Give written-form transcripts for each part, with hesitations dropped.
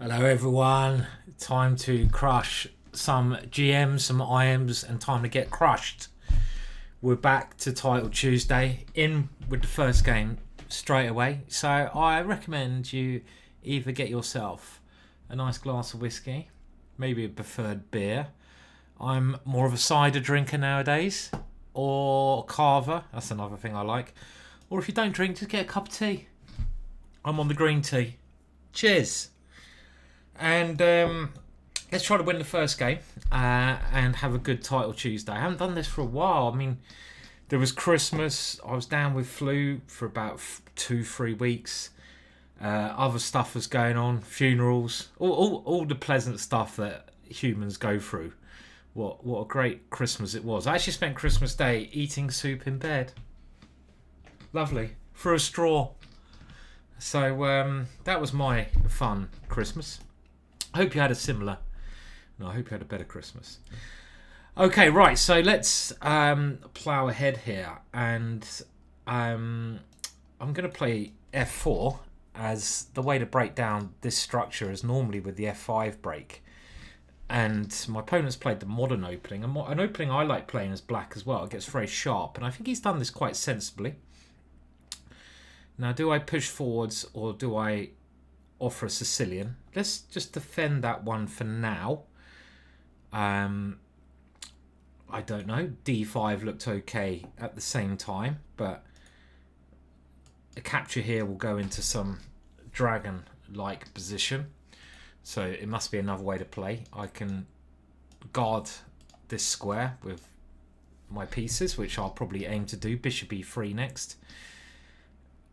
Hello everyone, time to crush some GMs, some IMs, and time to get crushed. We're back to Title Tuesday, in with the first game straight away. So I recommend you either get yourself a nice glass of whiskey, maybe a preferred beer. I'm more of a cider drinker nowadays, or carver, that's another thing I like. Or if you don't drink, just get a cup of tea. I'm on the green tea. Cheers! And let's try to win the first game and have a good Title Tuesday. I haven't done this for a while. I mean, there was Christmas. I was down with flu for about 2-3 weeks. Other stuff was going on, funerals, all the pleasant stuff that humans go through. What a great Christmas it was. I actually spent Christmas Day eating soup in bed. Lovely. Through a straw. So that was my fun Christmas. I hope you had a similar. No, I hope you had a better Christmas. Okay, right. So let's plough ahead here, and I'm going to play F4 as the way to break down this structure is normally with the F5 break. And my opponent's played the modern opening, and an opening I like playing as black as well. It gets very sharp, and I think he's done this quite sensibly. Now, do I push forwards or do I offer a Sicilian? Let's just defend that one for now. I don't know. D5 looked okay at the same time, but a capture here will go into some dragon-like position. So it must be another way to play. I can guard this square with my pieces, which I'll probably aim to do. Bishop E3 next.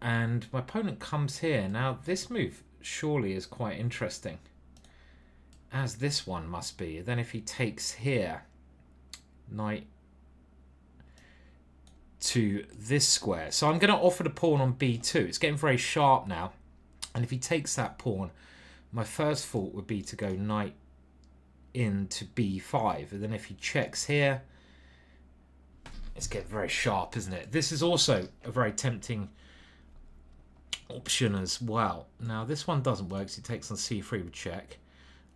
And my opponent comes here. Now, this move surely is quite interesting, as this one must be. Then if he takes here, knight to this square. So I'm going to offer the pawn on B2. It's getting very sharp now. And if he takes that pawn, my first thought would be to go knight into B5. And then if he checks here, it's getting very sharp, isn't it? This is also a very tempting option as well. Now this one doesn't work, so he takes on C3 with check.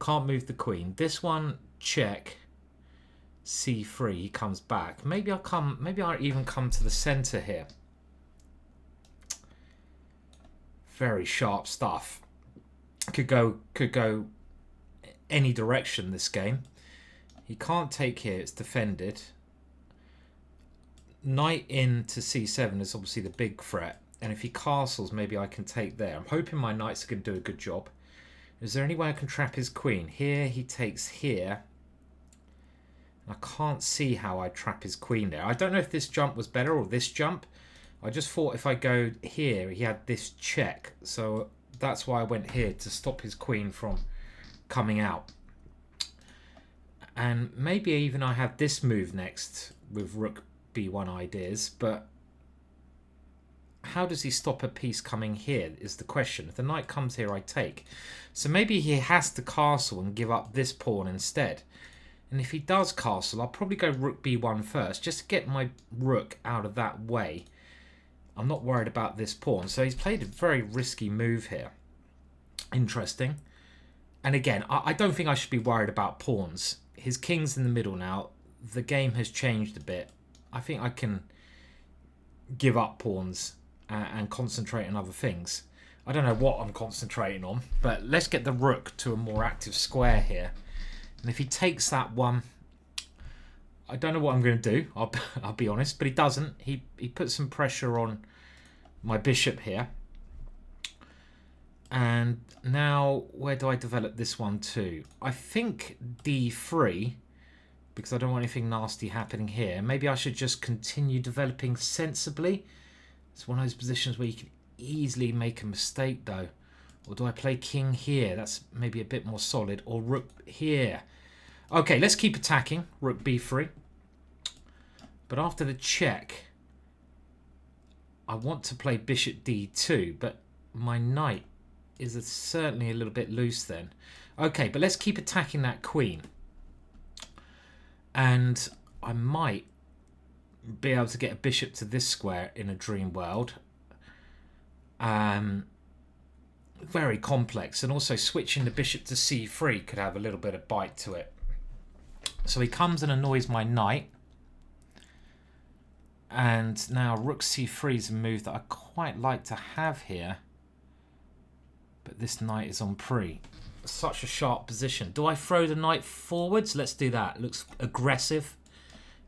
Can't move the queen. This one, check. C3, he comes back. Maybe I even come to the center here. Very sharp stuff. Could go any direction this game. He can't take here, it's defended. Knight into C7 is obviously the big threat. And if he castles, maybe I can take there. I'm hoping my knights can do a good job. Is there any way I can trap his queen? Here, he takes here. I can't see how I trap his queen there. I don't know if this jump was better or this jump. I just thought if I go here, he had this check. So that's why I went here, to stop his queen from coming out. And maybe even I have this move next with rook B1 ideas, but how does he stop a piece coming here is the question. If the knight comes here, I take. So maybe he has to castle and give up this pawn instead. And if he does castle, I'll probably go rook B1 first, just to get my rook out of that way. I'm not worried about this pawn. So he's played a very risky move here. Interesting. And again, I don't think I should be worried about pawns. His king's in the middle now. The game has changed a bit. I think I can give up pawns and concentrate on other things. I don't know what I'm concentrating on, but let's get the rook to a more active square here. And if he takes that one, I don't know what I'm going to do. I'll be honest, but he doesn't. He puts some pressure on my bishop here. And now, where do I develop this one to? I think D3, because I don't want anything nasty happening here. Maybe I should just continue developing sensibly. It's one of those positions where you can easily make a mistake, though. Or do I play king here? That's maybe a bit more solid. Or rook here. Okay, let's keep attacking. Rook b3. But after the check, I want to play bishop d2. But my knight is certainly a little bit loose then. Okay, but let's keep attacking that queen. And I might be able to get a bishop to this square in a dream world. very complex, and also switching the bishop to c3 could have a little bit of bite to it. So he comes and annoys my knight. And now rook c3 is a move that I quite like to have here. But this knight is on pre. Such a sharp position. Do I throw the knight forwards? Let's do that. Looks aggressive.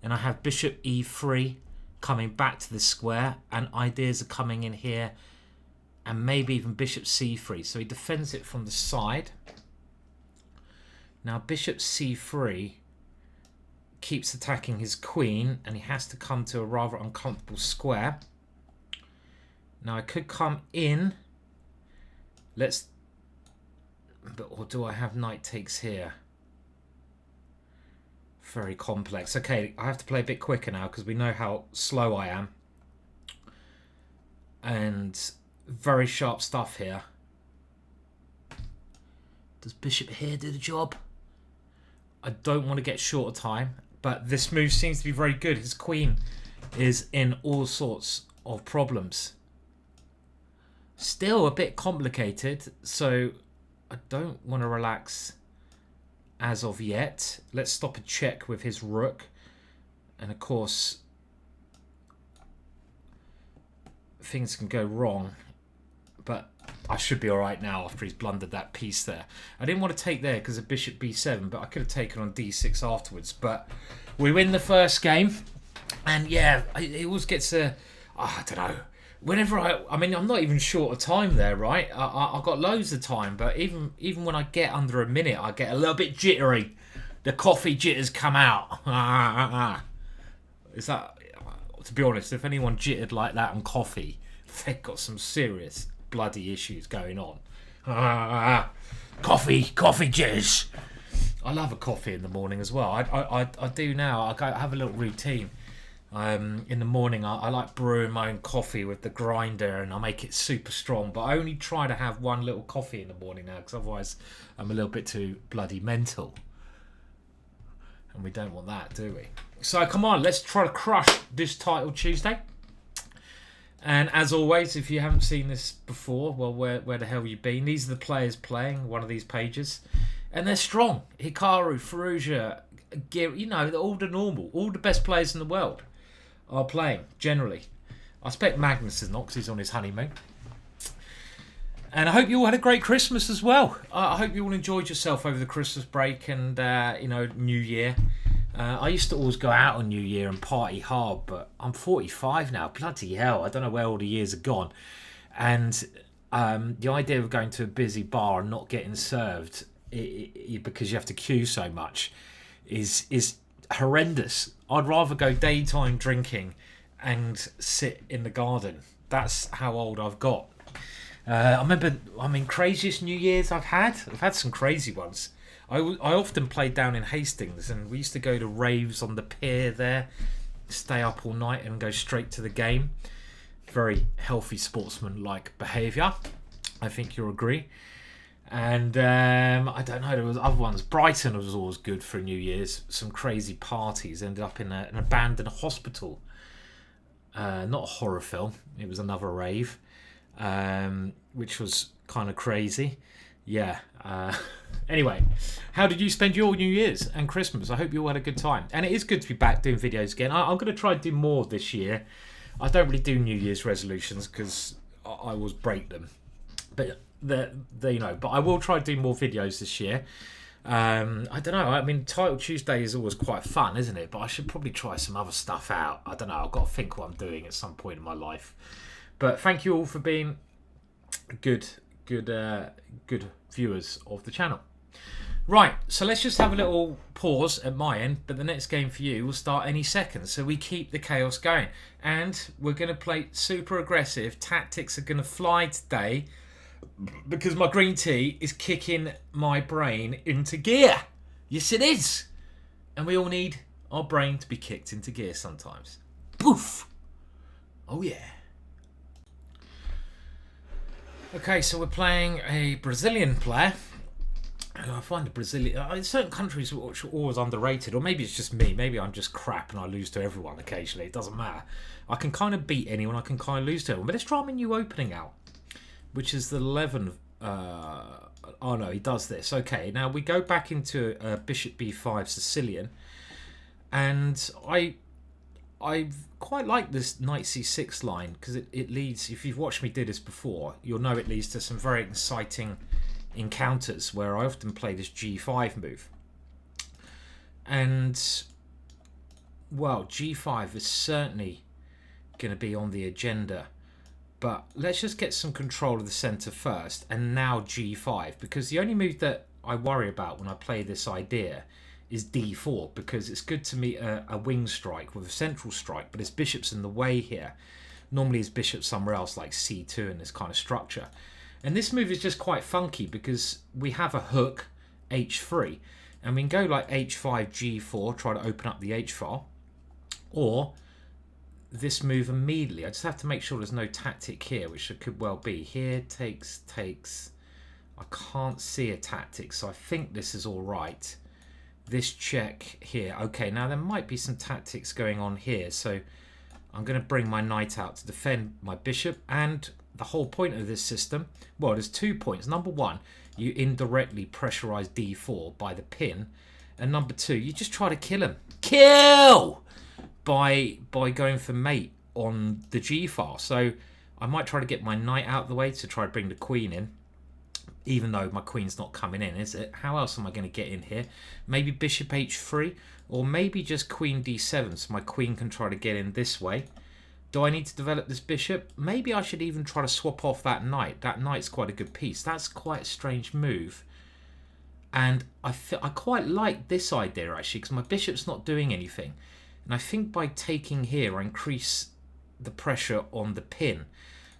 And I have bishop e3 coming back to the square. And ideas are coming in here. And maybe even bishop c3. So he defends it from the side. Now bishop c3 keeps attacking his queen, and he has to come to a rather uncomfortable square. Now I could come in. Or do I have knight takes here? Very complex. Okay, I have to play a bit quicker now because we know how slow I am. And very sharp stuff here. Does bishop here do the job? I don't want to get short of time. But this move seems to be very good. His queen is in all sorts of problems. Still a bit complicated, so I don't want to relax as of yet. Let's stop a check with his rook. And of course, things can go wrong. But I should be alright now after he's blundered that piece there. I didn't want to take there because of bishop b7, but I could have taken on d6 afterwards. But we win the first game. And yeah, it always gets a... I don't know. Whenever I mean, I'm not even short of time there, right? I've got loads of time. But even when I get under a minute, I get a little bit jittery. The coffee jitters come out. Is that... To be honest, if anyone jittered like that on coffee, they've got some serious... bloody issues going on. Coffee jitters. I love a coffee in the morning as well. I do now. I have a little routine. In the morning, I like brewing my own coffee with the grinder, and I make it super strong. But I only try to have one little coffee in the morning now, because otherwise I'm a little bit too bloody mental. And we don't want that, do we? So come on, let's try to crush this title Tuesday. And as always, if you haven't seen this before, well, where the hell have you been? These are the players playing one of these pages. And they're strong. Hikaru, Firouzja, you know, all the normal. All the best players in the world are playing, generally. I expect Magnus is not, because he's on his honeymoon. And I hope you all had a great Christmas as well. I hope you all enjoyed yourself over the Christmas break and, you know, New Year. I used to always go out on New Year and party hard, but I'm 45 now. Bloody hell, I don't know where all the years have gone. And the idea of going to a busy bar and not getting served because you have to queue so much is horrendous. I'd rather go daytime drinking and sit in the garden. That's how old I've got. I remember, craziest New Year's I've had some crazy ones. I often played down in Hastings, and we used to go to raves on the pier there, stay up all night and go straight to the game. Very healthy sportsman-like behaviour. I think you'll agree. And I don't know, there was other ones. Brighton was always good for New Year's. Some crazy parties. Ended up in an abandoned hospital. Not a horror film. It was another rave, which was kind of crazy. Yeah. Anyway, how did you spend your New Year's and Christmas? I hope you all had a good time. And it is good to be back doing videos again. I'm going to try and do more this year. I don't really do New Year's resolutions because I always break them. But but I will try to do more videos this year. I don't know. I mean, Title Tuesday is always quite fun, isn't it? But I should probably try some other stuff out. I don't know. I've got to think what I'm doing at some point in my life. But thank you all for being good viewers of the channel. Right, so let's just have a little pause at my end, but the next game for you will start any second, so we keep the chaos going. And we're going to play super aggressive. Tactics are going to fly today because my green tea is kicking my brain into gear. Yes, it is. And we all need our brain to be kicked into gear sometimes. Poof. Oh, yeah. Okay, so we're playing a Brazilian player. I find the Brazilian... certain countries are always underrated, or maybe it's just me. Maybe I'm just crap and I lose to everyone occasionally. It doesn't matter. I can kind of beat anyone. I can kind of lose to everyone. But let's try my new opening out, which is the Oh no, he does this. Okay, now we go back into bishop b5 Sicilian, and I quite like this knight c6 line because it leads. If you've watched me do this before, you'll know it leads to some very exciting encounters where I often play this g5 move. And well, g5 is certainly going to be on the agenda. But let's just get some control of the centre first, and now g5, because the only move that I worry about when I play this idea is d4, because it's good to meet a wing strike with a central strike, but his bishop's in the way here. Normally his bishop's somewhere else, like c2 in this kind of structure. And this move is just quite funky because we have a hook, h3, and we can go like h5, g4, try to open up the h file, or this move immediately. I just have to make sure there's no tactic here, which it could well be. Here takes. I can't see a tactic, so I think this is all right. This check here. Okay, now there might be some tactics going on here, so I'm going to bring my knight out to defend my bishop. And the whole point of this system, well, there's 2 points. Number one, you indirectly pressurize d4 by the pin, and number two, you just try to kill him. Kill! By going for mate on the g file. So I might try to get my knight out of the way to try to bring the queen in, even though my queen's not coming in, is it? How else am I going to get in here? Maybe bishop h3, or maybe just queen d7 so my queen can try to get in this way. Do I need to develop this bishop? Maybe I should even try to swap off that knight. That knight's quite a good piece. That's quite a strange move. And I quite like this idea actually, because my bishop's not doing anything. And I think by taking here, I increase the pressure on the pin.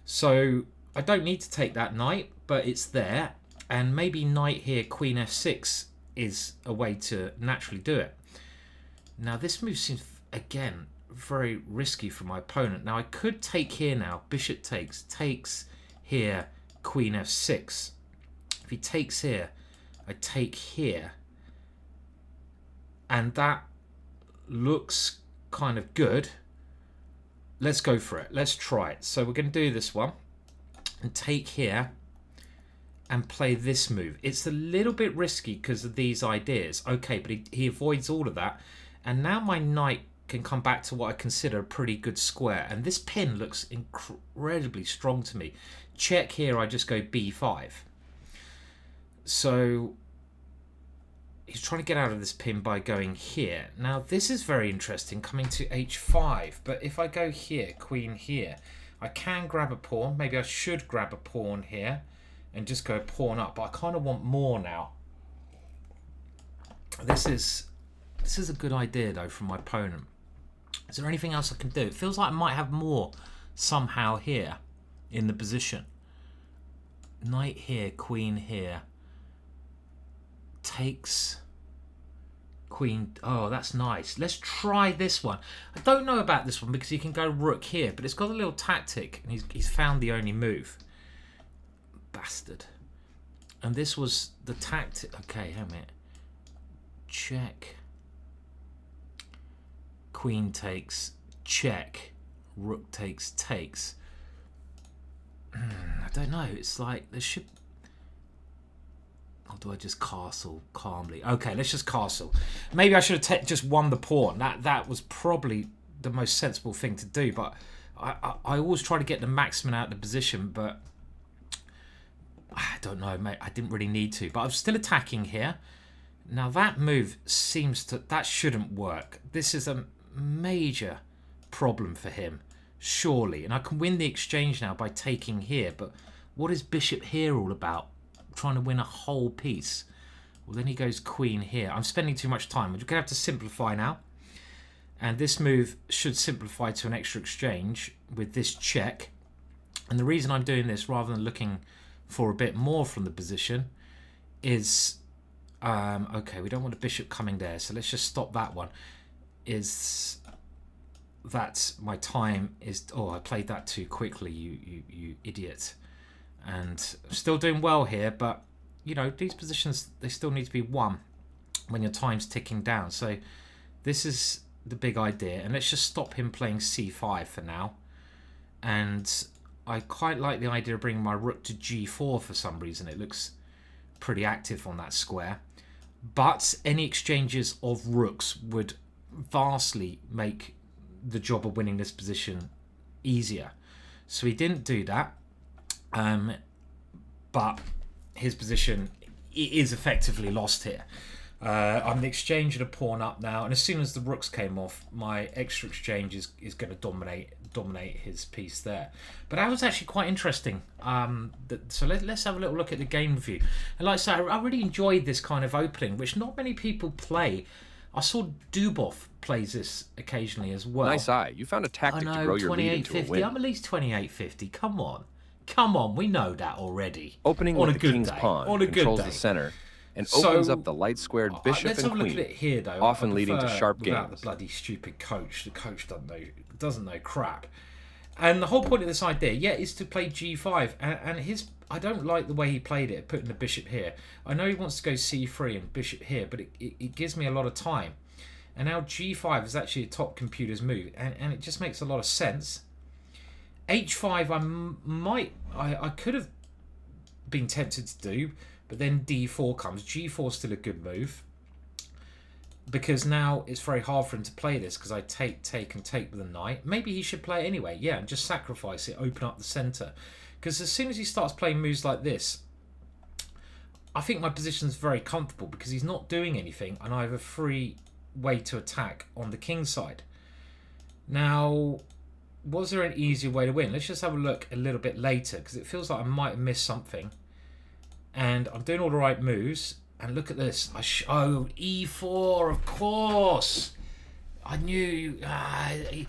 So I don't need to take that knight, but it's there. And maybe knight here, queen f6 is a way to naturally do it. Now this move seems, again, very risky for my opponent. Now I could take here now. Bishop takes here, queen f6. If he takes here, I take here. And that looks kind of good. Let's go for it. Let's try it. So we're going to do this one and take here and play this move. It's a little bit risky because of these ideas. Okay, but he avoids all of that. And now my knight can come back to what I consider a pretty good square. And this pin looks incredibly strong to me. Check here, I just go b5. So he's trying to get out of this pin by going here. Now this is very interesting, coming to h5. But if I go here, queen here, I can grab a pawn. Maybe I should grab a pawn here and just go pawn up. But I kind of want more now. This is a good idea though from my opponent. Is there anything else I can do? It feels like I might have more somehow here in the position. Knight here, queen here. Takes queen. Oh, that's nice. Let's try this one. I don't know about this one because he can go rook here, but it's got a little tactic and he's found the only move. Bastard. And this was the tactic. Okay, hang on a minute. Check. Queen takes. Check. Rook takes. I don't know. It's like there should. Or do I just castle calmly? Okay, let's just castle. Maybe I should have just won the pawn. That was probably the most sensible thing to do. But I always try to get the maximum out of the position. But I don't know, mate. I didn't really need to. But I'm still attacking here. Now that move seems to... That shouldn't work. This is a major problem for him, surely. And I can win the exchange now by taking here. But what is bishop here all about? Trying to win a whole piece. Well, then he goes queen here. I'm spending too much time. We're going to have to simplify now. And this move should simplify to an extra exchange with this check. And the reason I'm doing this rather than looking for a bit more from the position is... okay, we don't want a bishop coming there. So let's just stop that one. Is that my time is... Oh, I played that too quickly, you idiot. And still doing well here, but you know, these positions, they still need to be won when your time's ticking down. So this is the big idea, and let's just stop him playing c5 for now. And I quite like the idea of bringing my rook to g4 for some reason. It looks pretty active on that square. But any exchanges of rooks would vastly make the job of winning this position easier. So he didn't do that. But his position is effectively lost here. I'm exchanging a pawn up now, and as soon as the rooks came off, my extra exchange is going to dominate his piece there. But that was actually quite interesting. So let's have a little look at the game review. And like I say, I really enjoyed this kind of opening, which not many people play. I saw Dubov plays this occasionally as well. Nice eye. You found a tactic to grow your lead into a win. I'm at least 28.50. Come on, we know that already. Opening with the king's pawn controls the center and opens up the light-squared bishop and queen, let's have a look at it here, though. often leading to sharp without games. The bloody stupid coach. The coach doesn't know crap. And the whole point of this idea, is to play g5. And his, I don't like the way he played it, putting the bishop here. I know he wants to go c3 and bishop here, but it gives me a lot of time. And now g5 is actually a top computer's move, and it just makes a lot of sense. h5 I could have been tempted to do, but then d4 comes. g4 is still a good move, because now it's very hard for him to play this, because I take with the knight. Maybe he should play it anyway, and just sacrifice it, open up the center. Because as soon as he starts playing moves like this, I think my position's very comfortable, because he's not doing anything, and I have a free way to attack on the king side. Now, was there an easier way to win? Let's just have a look a little bit later, because it feels like I might have missed something. And I'm doing all the right moves. And look at this. I showed e4, of course. I knew. I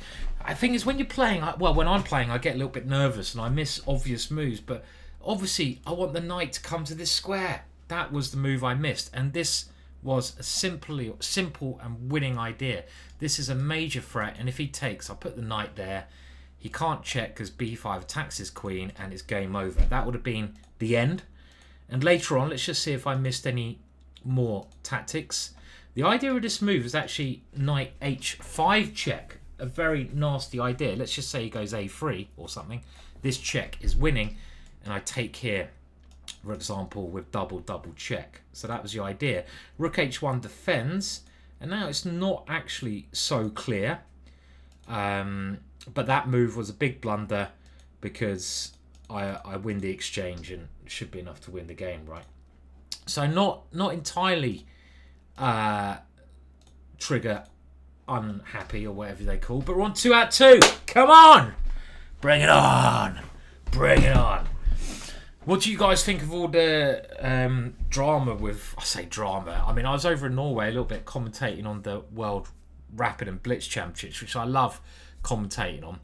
think it's when you're playing. When I'm playing, I get a little bit nervous and I miss obvious moves. But obviously, I want the knight to come to this square. That was the move I missed. And this was a simple and winning idea. This is a major threat. And if he takes, I'll put the knight there. He can't check because b5 attacks his queen and it's game over. That would have been the end. And later on, let's just see if I missed any more tactics. The idea of this move is actually knight h5 check. A very nasty idea. Let's just say he goes a3 or something. This check is winning. And I take here, for example, with double check. So that was the idea. Rook h1 defends. And now it's not actually so clear. But that move was a big blunder, because I win the exchange and it should be enough to win the game, right? So not entirely trigger unhappy or whatever they call, but we're on 2 out 2. Come on! Bring it on! Bring it on! What do you guys think of all the drama with... I say drama. I mean, I was over in Norway a little bit commentating on the World Rapid and Blitz Championships, which I love commentating on.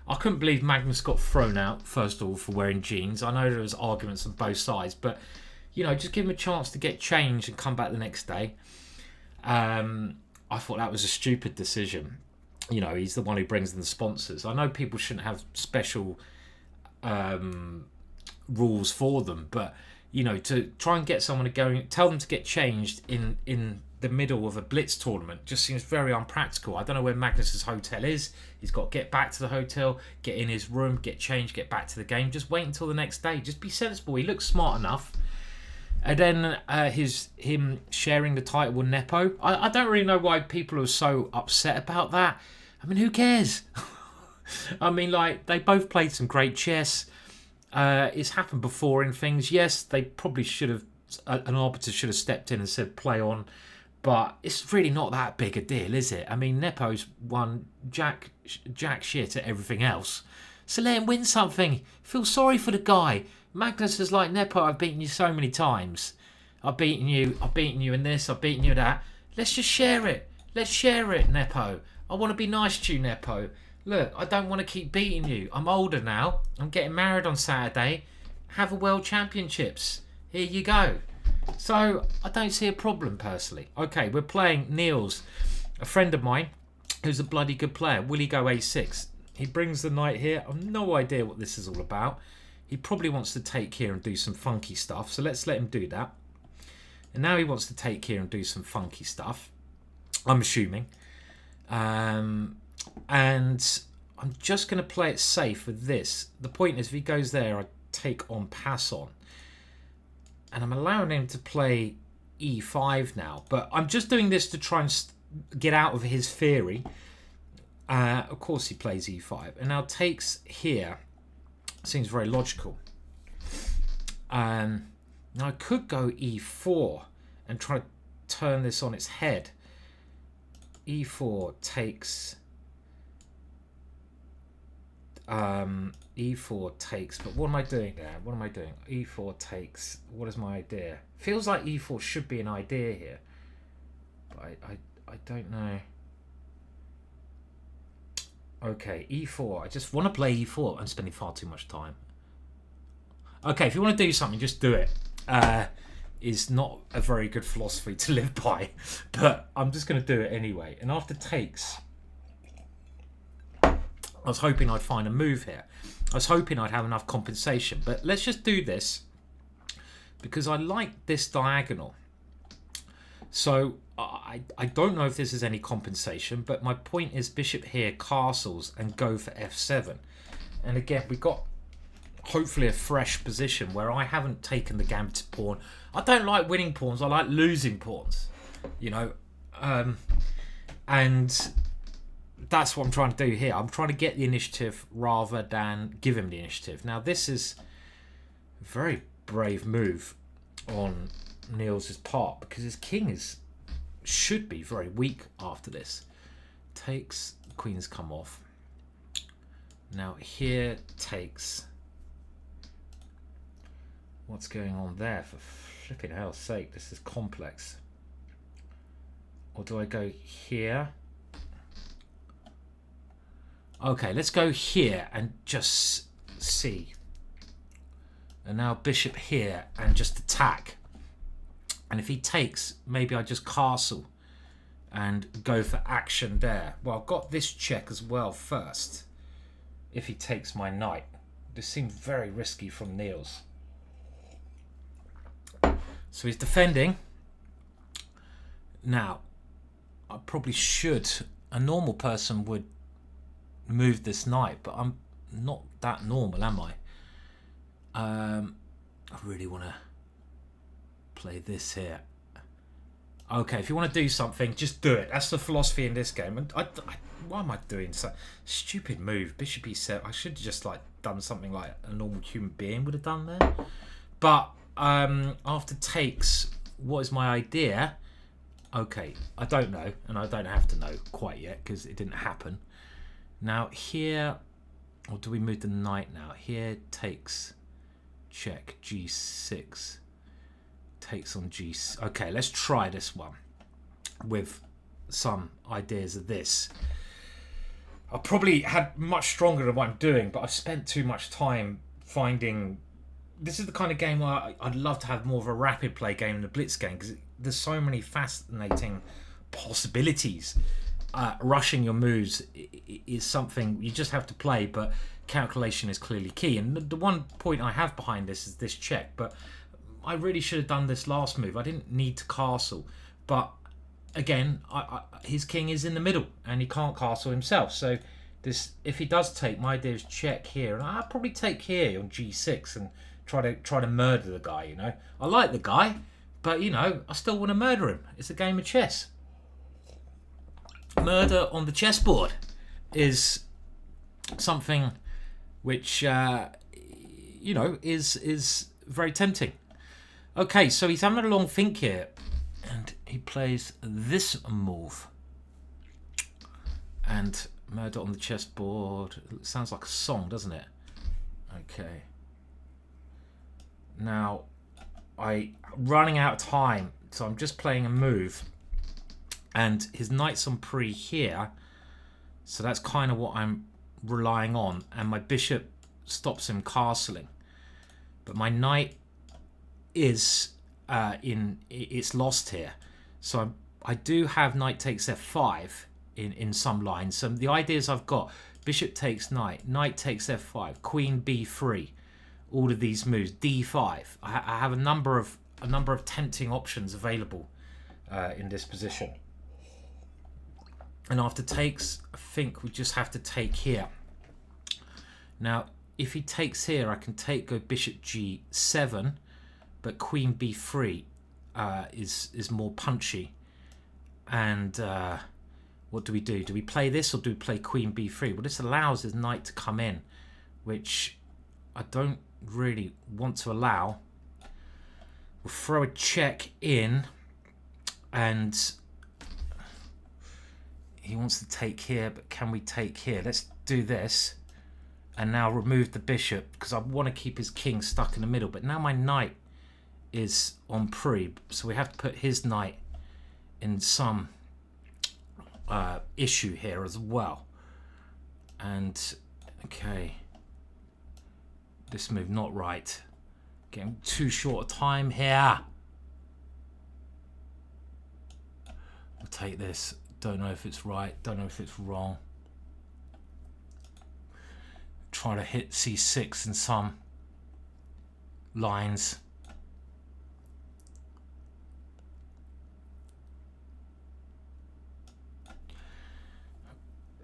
I couldn't believe Magnus got thrown out, first of all, for wearing jeans. I know there was arguments on both sides, but, just give him a chance to get changed and come back the next day. I thought that was a stupid decision. He's the one who brings in the sponsors. I know people shouldn't have special rules for them, but, to try and get someone to go, tell them to get changed in the middle of a blitz tournament just seems very unpractical. I don't know where Magnus's hotel is. He's got to get back to the hotel, get in his room, get changed, get back to the game. Just wait until the next day. Just be sensible. He looks smart enough. And then him sharing the title with Nepo. I don't really know why people are so upset about that. I mean, who cares? I mean, they both played some great chess. It's happened before in things. Yes, they probably should have, an arbiter should have stepped in and said play on. But it's really not that big a deal, is it? I mean, Nepo's won jack shit at everything else. So let him win something. Feel sorry for the guy. Magnus is like, Nepo, I've beaten you so many times. I've beaten you in this, I've beaten you in that. Let's just share it. Let's share it, Nepo. I want to be nice to you, Nepo. Look, I don't want to keep beating you. I'm older now. I'm getting married on Saturday. Have a World Championships. Here you go. So, I don't see a problem, personally. Okay, we're playing Niels, a friend of mine, who's a bloody good player. Will he go a6? He brings the knight here. I've no idea what this is all about. He probably wants to take here and do some funky stuff, so let's let him do that. And now he wants to take here and do some funky stuff, I'm assuming. And I'm just going to play it safe with this. The point is, if he goes there, I take on, pass on. And I'm allowing him to play e5 now. But I'm just doing this to try and get out of his theory. Of course he plays e5. And now takes here. Seems very logical. Now I could go e4 and try to turn this on its head. e4 takes... e4 takes, but what am I doing there? What am I doing? e4 takes. What is my idea? Feels like e4 should be an idea here, but I don't know. Okay, e4. I just want to play e4. I'm spending far too much time. Okay, if you want to do something, just do it. Is not a very good philosophy to live by, but I'm just going to do it anyway. And after takes, I was hoping I'd find a move here. I was hoping I'd have enough compensation, but let's just do this because I like this diagonal. So I don't know if this is any compensation, but my point is bishop here castles and go for f7. And again, we've got hopefully a fresh position where I haven't taken the gambit pawn. I don't like winning pawns. I like losing pawns, you know. And that's what I'm trying to do here. I'm trying to get the initiative rather than give him the initiative. Now, this is a very brave move on Niels' part because his king should be very weak after this. Takes, queen's come off. Now here takes. What's going on there? For flipping hell's sake, this is complex. Or do I go here? Okay, let's go here and just see. And now bishop here and just attack. And if he takes, maybe I just castle and go for action there. Well, I've got this check as well first. If he takes my knight. This seems very risky from Niels. So he's defending. Now, I probably should. A normal person would move this knight, but I'm not that normal, am I? I really want to play this here. Okay, if you want to do something, just do it. That's the philosophy in this game. And why am I doing so stupid move? Bishop e7. I should have just like done something like a normal human being would have done there. But after takes, what is my idea? Okay, I don't know, and I don't have to know quite yet because it didn't happen. Now here, or do we move the knight now? Here takes, check, g6. Takes on g6. Okay, let's try this one with some ideas of this. I probably had much stronger than what I'm doing, but I've spent too much time finding. This is the kind of game where I'd love to have more of a rapid play game than a blitz game because there's so many fascinating possibilities. Rushing your moves is something you just have to play, but calculation is clearly key. And the one point I have behind this is this check, but I really should have done this last move. I didn't need to castle, but again, his king is in the middle and he can't castle himself. So this, if he does take, my idea is check here, and I'll probably take here on g6 and try to murder the guy. You know, I like the guy, but you know, I still want to murder him. It's a game of chess. Murder on the chessboard is something which you know is very tempting. Okay, so he's having a long think here, and he plays this move. And murder on the chessboard. It sounds like a song, doesn't it? Okay. Now, I'm running out of time, so I'm just playing a move. And his knight's on pre here, so that's kind of what I'm relying on. And my bishop stops him castling. But my knight is it's lost here, so I do have knight takes f5 in some lines. So the ideas I've got: bishop takes knight, knight takes f5, queen b3, all of these moves, d5. I have a number of tempting options available in this position. And after takes, I think we just have to take here. Now, if he takes here, I can go bishop g7, but queen b3 is more punchy. And what do we do? Do we play this or do we play queen b3? Well, this allows his knight to come in, which I don't really want to allow. We'll throw a check in, and he wants to take here, but can we take here? Let's do this, and now remove the bishop, because I want to keep his king stuck in the middle. But now my knight is on pre, so we have to put his knight in some issue here as well. And okay, this move not right. Getting too short a time here. I'll take this. Don't know if it's right. Don't know if it's wrong. Try to hit c6 in some lines.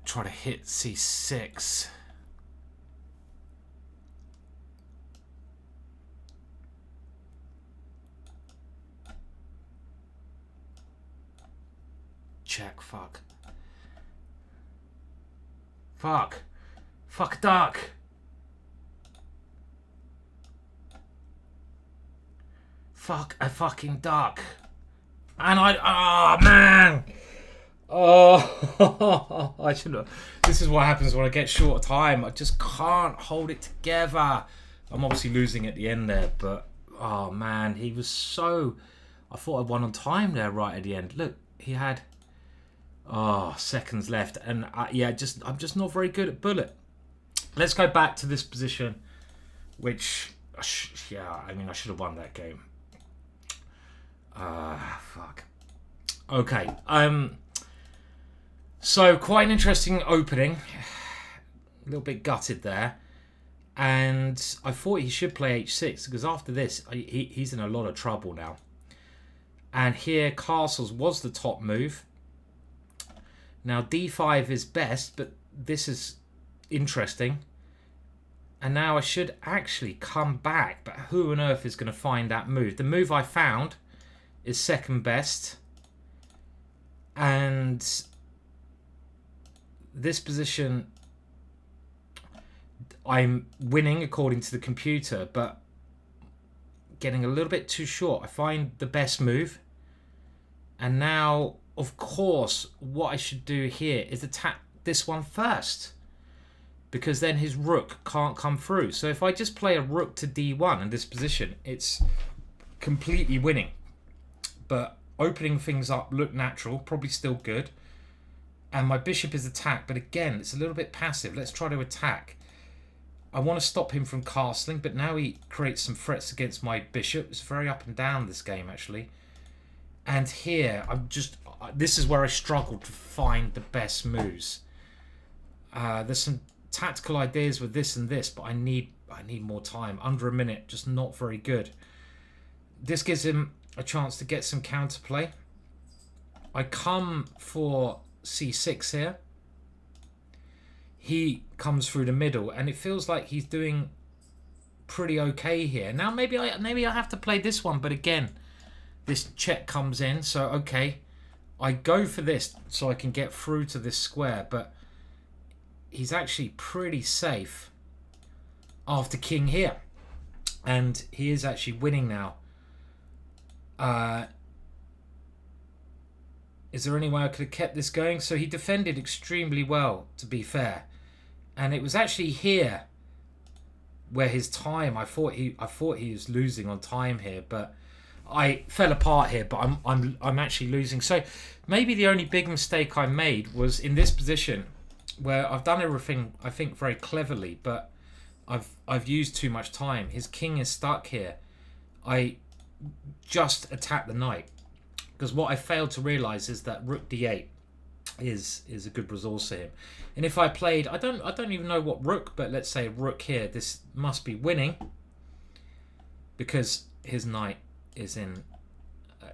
Try to hit c6. Check, fuck. Fuck. Fuck duck. Fuck a fucking duck. And oh man. Oh, I should have. This is what happens when I get short of time. I just can't hold it together. I'm obviously losing at the end there, but oh man, he was so. I thought I won on time there right at the end. Look, he had seconds left, and yeah, I'm just not very good at bullet. Let's go back to this position, which yeah, I mean I should have won that game. Fuck. Okay. So quite an interesting opening. A little bit gutted there. And I thought he should play h6, because after this, he's in a lot of trouble now. And here, castles was the top move. Now, d5 is best, but this is interesting. And now I should actually come back. But who on earth is going to find that move? The move I found is second best. And this position, I'm winning according to the computer, but getting a little bit too short. I find the best move. And now, of course, what I should do here is attack this one first, because then his rook can't come through. So if I just play a rook to d1 in this position, it's completely winning. But opening things up look natural, probably still good. And my bishop is attacked, but again, it's a little bit passive. Let's try to attack. I want to stop him from castling, but now he creates some threats against my bishop. It's very up and down, this game, actually. And here, this is where I struggle to find the best moves. There's some tactical ideas with this and this, but I need more time. Under a minute, just not very good. This gives him a chance to get some counterplay. I come for c6 here. He comes through the middle, and it feels like he's doing pretty okay here. Now maybe I have to play this one, but again, this check comes in. So okay, I go for this so I can get through to this square, but he's actually pretty safe after king here, and he is actually winning now. Is there any way I could have kept this going? So he defended extremely well, to be fair. And it was actually here where his time, I thought he was losing on time here, but I fell apart here, but I'm actually losing. So maybe the only big mistake I made was in this position where I've done everything, I think, very cleverly, but I've used too much time. His king is stuck here. I just attacked the knight, because what I failed to realize is that rook d8 is a good resource for him. And if I played, I don't even know what rook, but let's say rook here, this must be winning, because his knight is in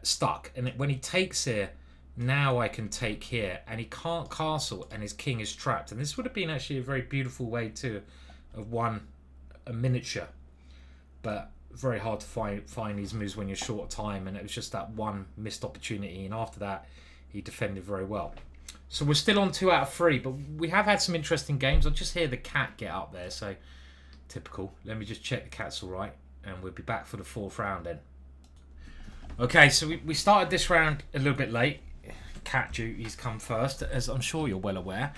stuck. And when he takes here, now I can take here, and he can't castle, and his king is trapped. And this would have been actually a very beautiful way to have won a miniature, but very hard to find these moves when you're short of time, and it was just that one missed opportunity, and after that he defended very well. So we're still on 2 out of 3, but we have had some interesting games. I just hear the cat get up there, so typical. Let me just check the cat's all right, and we'll be back for the 4th round then. Okay, so we started this round a little bit late. Cat duties come first, as I'm sure you're well aware.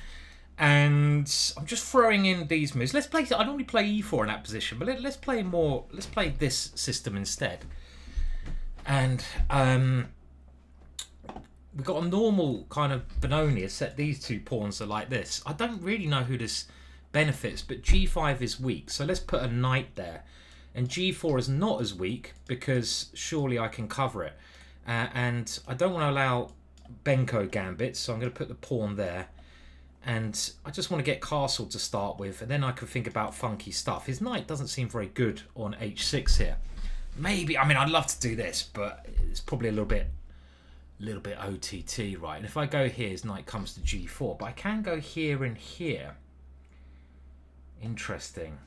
And I'm just throwing in these moves. Let's play. I normally play e4 in that position, but let's play more. Let's play this system instead. And we've got a normal kind of Benoni, except these 2 pawns are like this. I don't really know who this benefits, but g5 is weak, so let's put a knight there. And g4 is not as weak because surely I can cover it. And I don't want to allow Benko gambits, so I'm going to put the pawn there. And I just want to get castle to start with, and then I can think about funky stuff. His knight doesn't seem very good on h6 here. Maybe, I mean, I'd love to do this, but it's probably a little bit OTT, right? And if I go here, his knight comes to g4, but I can go here and here. Interesting.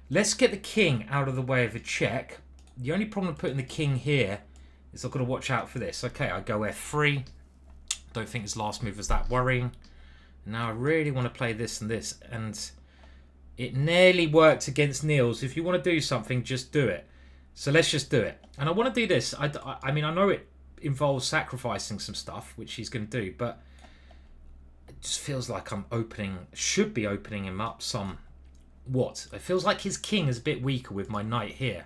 Let's get the king out of the way of a check. The only problem with putting the king here is I've got to watch out for this. Okay, I go f3. Don't think his last move was that worrying. Now I really want to play this and this, and it nearly worked against Niels. If you want to do something, just do it. So let's just do it. And I want to do this. I mean, I know it involves sacrificing some stuff, which he's going to do, but it just feels like should be opening him up somewhat. It feels like his king is a bit weaker with my knight here.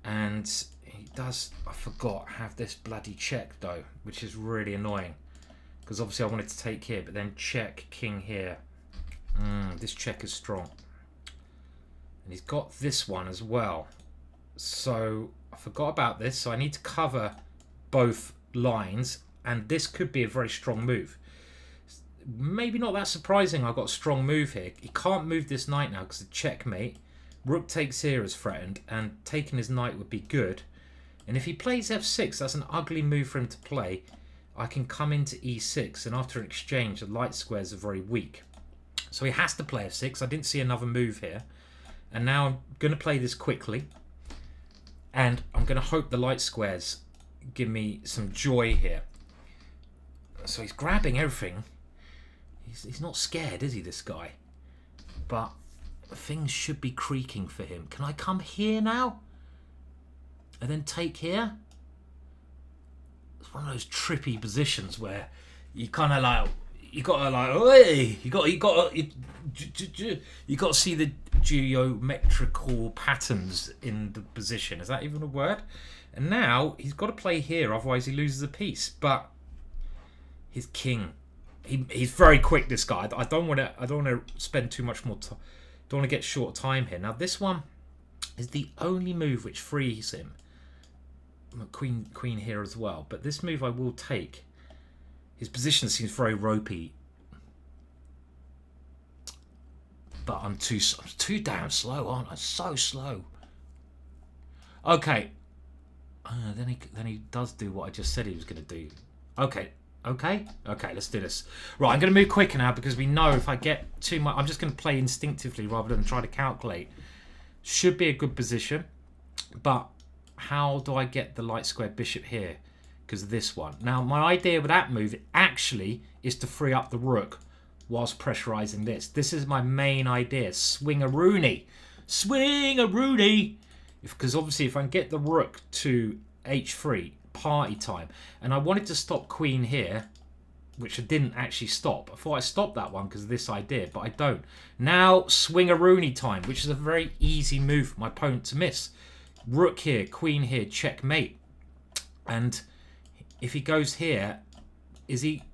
And he does, I forgot, have this bloody check though, which is really annoying. Because obviously I wanted to take here, but then check, king here. This check is strong. And he's got this one as well. So I forgot about this. So I need to cover both lines. And this could be a very strong move. Maybe not that surprising I got a strong move here. He can't move this knight now because the checkmate. Rook takes here is threatened. And taking his knight would be good. And if he plays f6, that's an ugly move for him to play. I can come into e6, and after an exchange, the light squares are very weak. So he has to play f6. I didn't see another move here. And now I'm going to play this quickly. And I'm going to hope the light squares give me some joy here. So he's grabbing everything. He's not scared, is he, this guy? But things should be creaking for him. Can I come here now? And then take here? It's one of those trippy positions where you kind of like, you gotta like, hey, you got to see the geometrical patterns in the position. Is that even a word? And now he's got to play here, otherwise he loses a piece. But his king, he's very quick. This guy. I don't want to spend too much more time. Don't want to get short time here. Now this one is the only move which frees him. Queen here as well, but this move I will take. His position seems very ropey, but I'm too damn slow, aren't I? So slow. Okay, then he does do what I just said he was going to do. Okay, let's do this. Right, I'm going to move quicker now because we know if I get too much, I'm just going to play instinctively rather than try to calculate. Should be a good position, but how do I get the light square bishop here? Because of this one. Now, my idea with that move actually is to free up the rook whilst pressurizing this. This is my main idea. Swing-a-rooney. Swing-a-rooney! Because obviously if I can get the rook to h3, party time. And I wanted to stop queen here, which I didn't actually stop. I thought I stopped that one because of this idea, but I don't. Now, swing-a-rooney time, which is a very easy move for my opponent to miss. Rook here, queen here, checkmate. And if he goes here,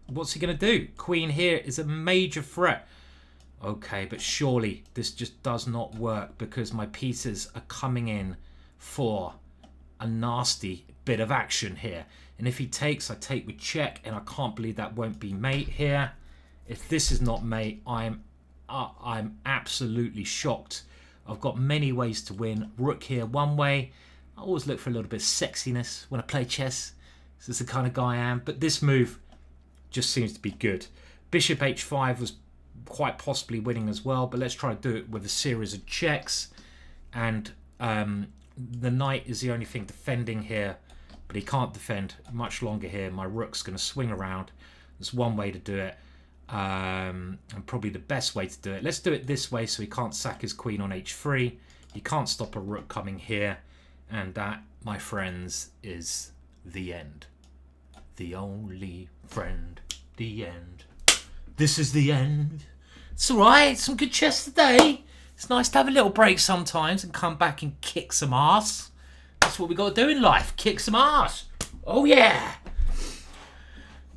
what's he going to do? Queen here is a major threat. Okay, but surely this just does not work because my pieces are coming in for a nasty bit of action here. And if he takes, I take with check, and I can't believe that won't be mate here. If this is not mate, I'm absolutely shocked. I've got many ways to win. Rook here one way. I always look for a little bit of sexiness when I play chess. This is the kind of guy I am. But this move just seems to be good. Bishop h5 was quite possibly winning as well, but let's try to do it with a series of checks. And the knight is the only thing defending here, but he can't defend much longer here. My rook's going to swing around. There's one way to do it, and probably the best way to do it. Let's do it this way so he can't sack his queen on h3. He can't stop a rook coming here, and that, my friends, is the end. The only friend, the end. This is the end. It's alright, some good chess today. It's nice to have a little break sometimes and come back and kick some ass. That's what we got to do in life, kick some ass. Oh yeah.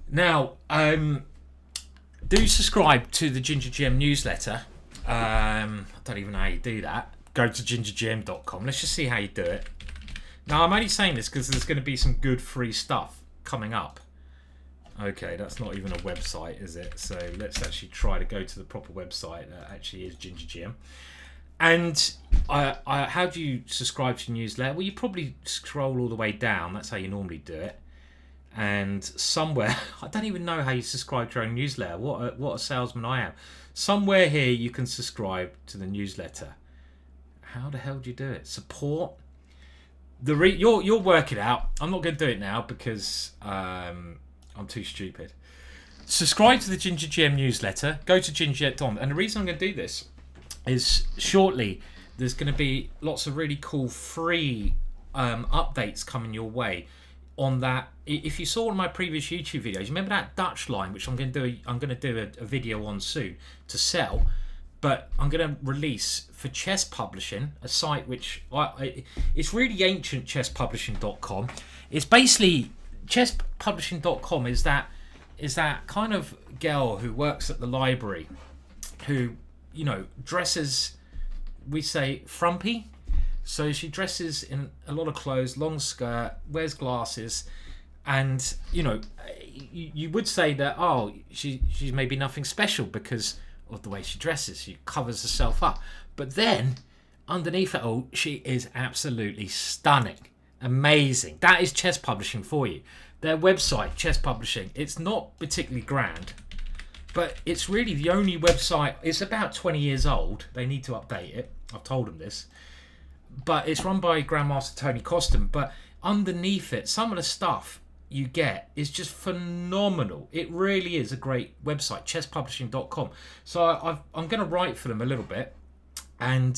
Now, do subscribe to the Ginger GM newsletter. I don't even know how you do that. Go to gingergm.com. Let's just see how you do it. Now, I'm only saying this because there's going to be some good free stuff coming up. Okay, that's not even a website, is it? So let's actually try to go to the proper website that actually is Ginger GM. And how do you subscribe to your newsletter? Well, you probably scroll all the way down. That's how you normally do it. And somewhere, I don't even know how you subscribe to your own newsletter. What a salesman I am. Somewhere here you can subscribe to the newsletter. How the hell do you do it? Support. You'll work it out. I'm not going to do it now because I'm too stupid. Subscribe to the Ginger GM newsletter. Go to ginger.com. And the reason I'm going to do this is shortly there's going to be lots of really cool free updates coming your way on that. If you saw one of my previous YouTube videos, remember that Dutch line, which I'm going to do a video on soon to sell. But I'm going to release for Chess Publishing, a site which it's really ancient. Chesspublishing.com. It's basically chesspublishing.com is that kind of girl who works at the library, who dresses, we say, frumpy. So she dresses in a lot of clothes, long skirt, wears glasses, and you would say that she's maybe nothing special because of the way she dresses. She covers herself up, but then underneath it all, she is absolutely stunning, amazing. That is Chess Publishing for you. Their website, Chess Publishing, it's not particularly grand, but it's really the only website. It's about 20 years old. They need to update it. I've told them this. But it's run by Grandmaster Tony Costin. But underneath it, some of the stuff you get is just phenomenal. It really is a great website, chesspublishing.com. So I'm going to write for them a little bit, and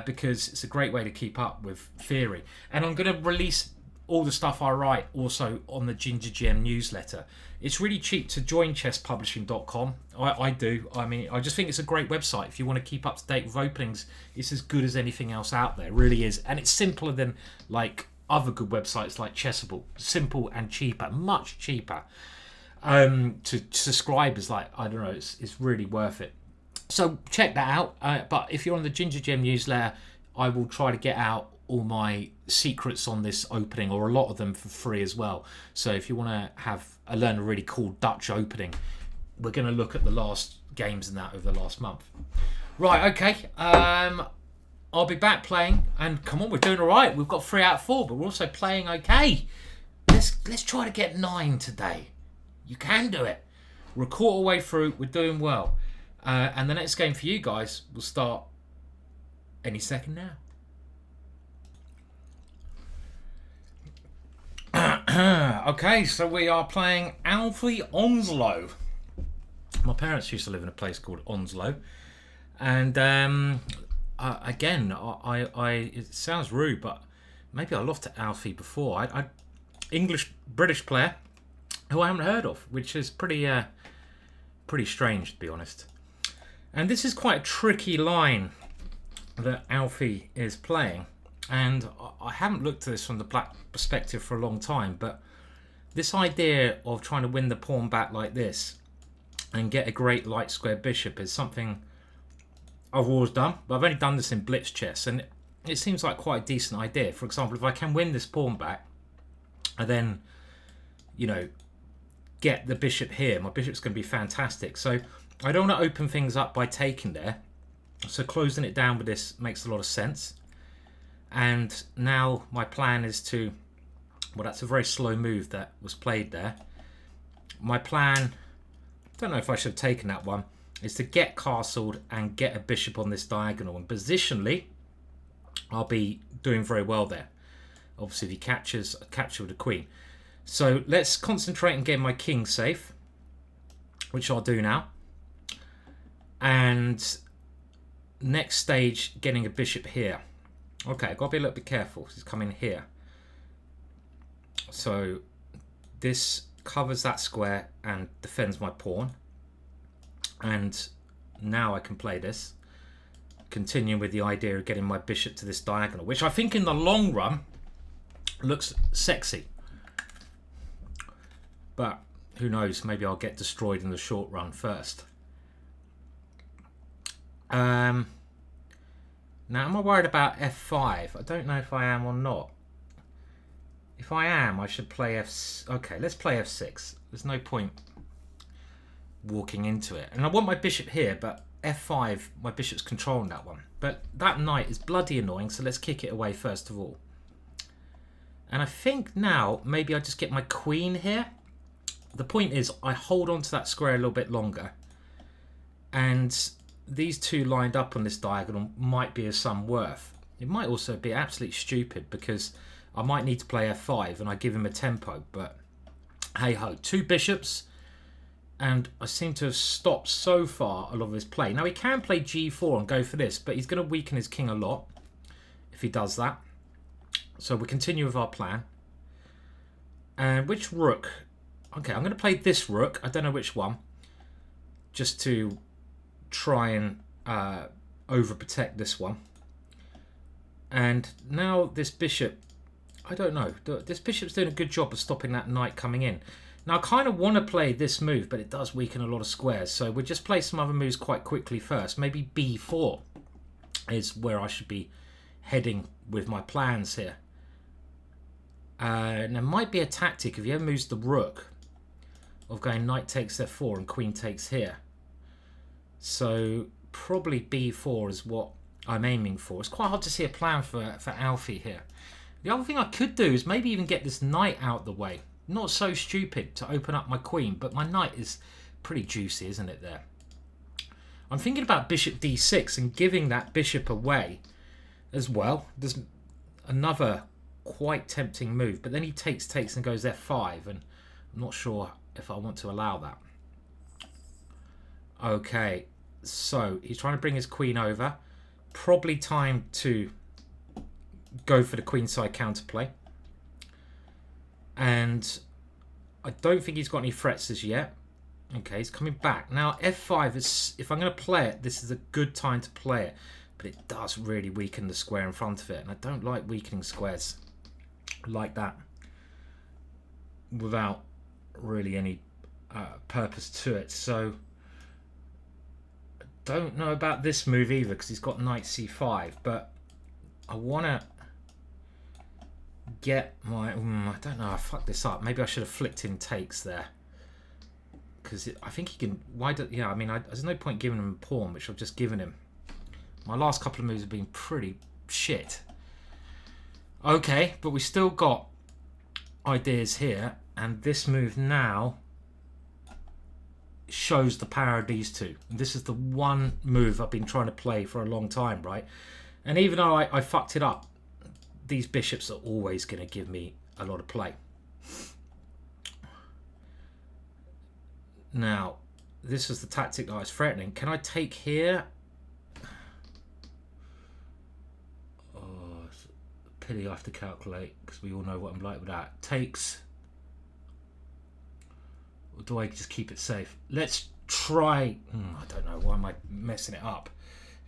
because it's a great way to keep up with theory. And I'm going to release all the stuff I write also on the Ginger GM newsletter. It's really cheap to join chesspublishing.com. I do. I mean, I just think it's a great website. If you want to keep up to date with openings, it's as good as anything else out there. It really is. And it's simpler than like other good websites like Chessable. Simple and cheaper, much cheaper. To subscribe is like, I don't know, it's really worth it. So check that out. But if you're on the Ginger GM newsletter, I will try to get out all my secrets on this opening, or a lot of them, for free as well. So if you want to learn a really cool Dutch opening, we're going to look at the last games in that over the last month. Right, okay. I'll be back playing, and come on, we're doing all right. We've got 3 out of 4, but we're also playing okay. Let's try to get 9 today. You can do it. We're a quarter way through. We're doing well. And the next game for you guys will start any second now. Okay, so we are playing Alfie Onslow. My parents used to live in a place called Onslow, and again, it sounds rude, but maybe I lost to Alfie before. I British player who I haven't heard of, which is pretty strange, to be honest. And this is quite a tricky line that Alfie is playing. And I haven't looked at this from the black perspective for a long time, but this idea of trying to win the pawn back like this and get a great light square bishop is something I've always done. But I've only done this in blitz chess, and it seems like quite a decent idea. For example, if I can win this pawn back and then, get the bishop here, my bishop's going to be fantastic. So I don't want to open things up by taking there. So closing it down with this makes a lot of sense. And now my plan is to, well, that's a very slow move that was played there. My plan, I don't know if I should have taken that one. is to get castled and get a bishop on this diagonal. And positionally, I'll be doing very well there. Obviously, if he captures, I capture with the queen. So let's concentrate on getting my king safe, which I'll do now. And next stage, getting a bishop here. Okay, I've got to be a little bit careful. He's coming here. So this covers that square and defends my pawn. And now I can play this. Continuing with the idea of getting my bishop to this diagonal, which I think in the long run looks sexy. But who knows, maybe I'll get destroyed in the short run first. Now, am I worried about f5? I don't know if I am or not. If I am, I should play Okay, let's play f6. There's no point walking into it. And I want my bishop here, but f5, my bishop's controlling that one. But that knight is bloody annoying, so let's kick it away first of all. And I think now, maybe I just get my queen here. The point is, I hold on to that square a little bit longer. And these two lined up on this diagonal might be of some worth. It might also be absolutely stupid because I might need to play f5 and I give him a tempo. But hey ho, two bishops. And I seem to have stopped so far a lot of his play. Now he can play g4 and go for this, but he's going to weaken his king a lot if he does that. So we continue with our plan. And which rook? Okay, I'm going to play this rook. I don't know which one. Just to try and overprotect this one. And now this bishop, I don't know. This bishop's doing a good job of stopping that knight coming in. Now I kind of want to play this move, but it does weaken a lot of squares. So we'll just play some other moves quite quickly first. Maybe b4 is where I should be heading with my plans here. And there might be a tactic if he ever moves the rook of going knight takes f4 and queen takes here. So probably b4 is what I'm aiming for. It's quite hard to see a plan for Alfie here. The other thing I could do is maybe even get this knight out the way. Not so stupid to open up my queen, but my knight is pretty juicy, isn't it there? I'm thinking about bishop d6 and giving that bishop away as well. There's another quite tempting move, but then he takes and goes f5, and I'm not sure if I want to allow that. Okay, so he's trying to bring his queen over. Probably time to go for the queenside counterplay. And I don't think he's got any threats as yet. Okay, he's coming back. Now, f5 is, if I'm going to play it, this is a good time to play it. But it does really weaken the square in front of it. And I don't like weakening squares like that without really any purpose to it. So, I don't know about this move either because he's got knight c5. But I want to get my I don't know, I fucked this up. Maybe I should have flicked in takes there because I think he can. I mean, there's no point giving him a pawn, which I've just given him. My last couple of moves have been pretty shit. Okay, but we still got ideas here, and this move now shows the power of these two. And this is the one move I've been trying to play for a long time, right? And even though I fucked it up, these bishops are always going to give me a lot of play. Now, this is the tactic that I was threatening. Can I take here? Oh, it's a pity I have to calculate because we all know what I'm like with that. Takes. Or do I just keep it safe? Let's try. I don't know. Why am I messing it up?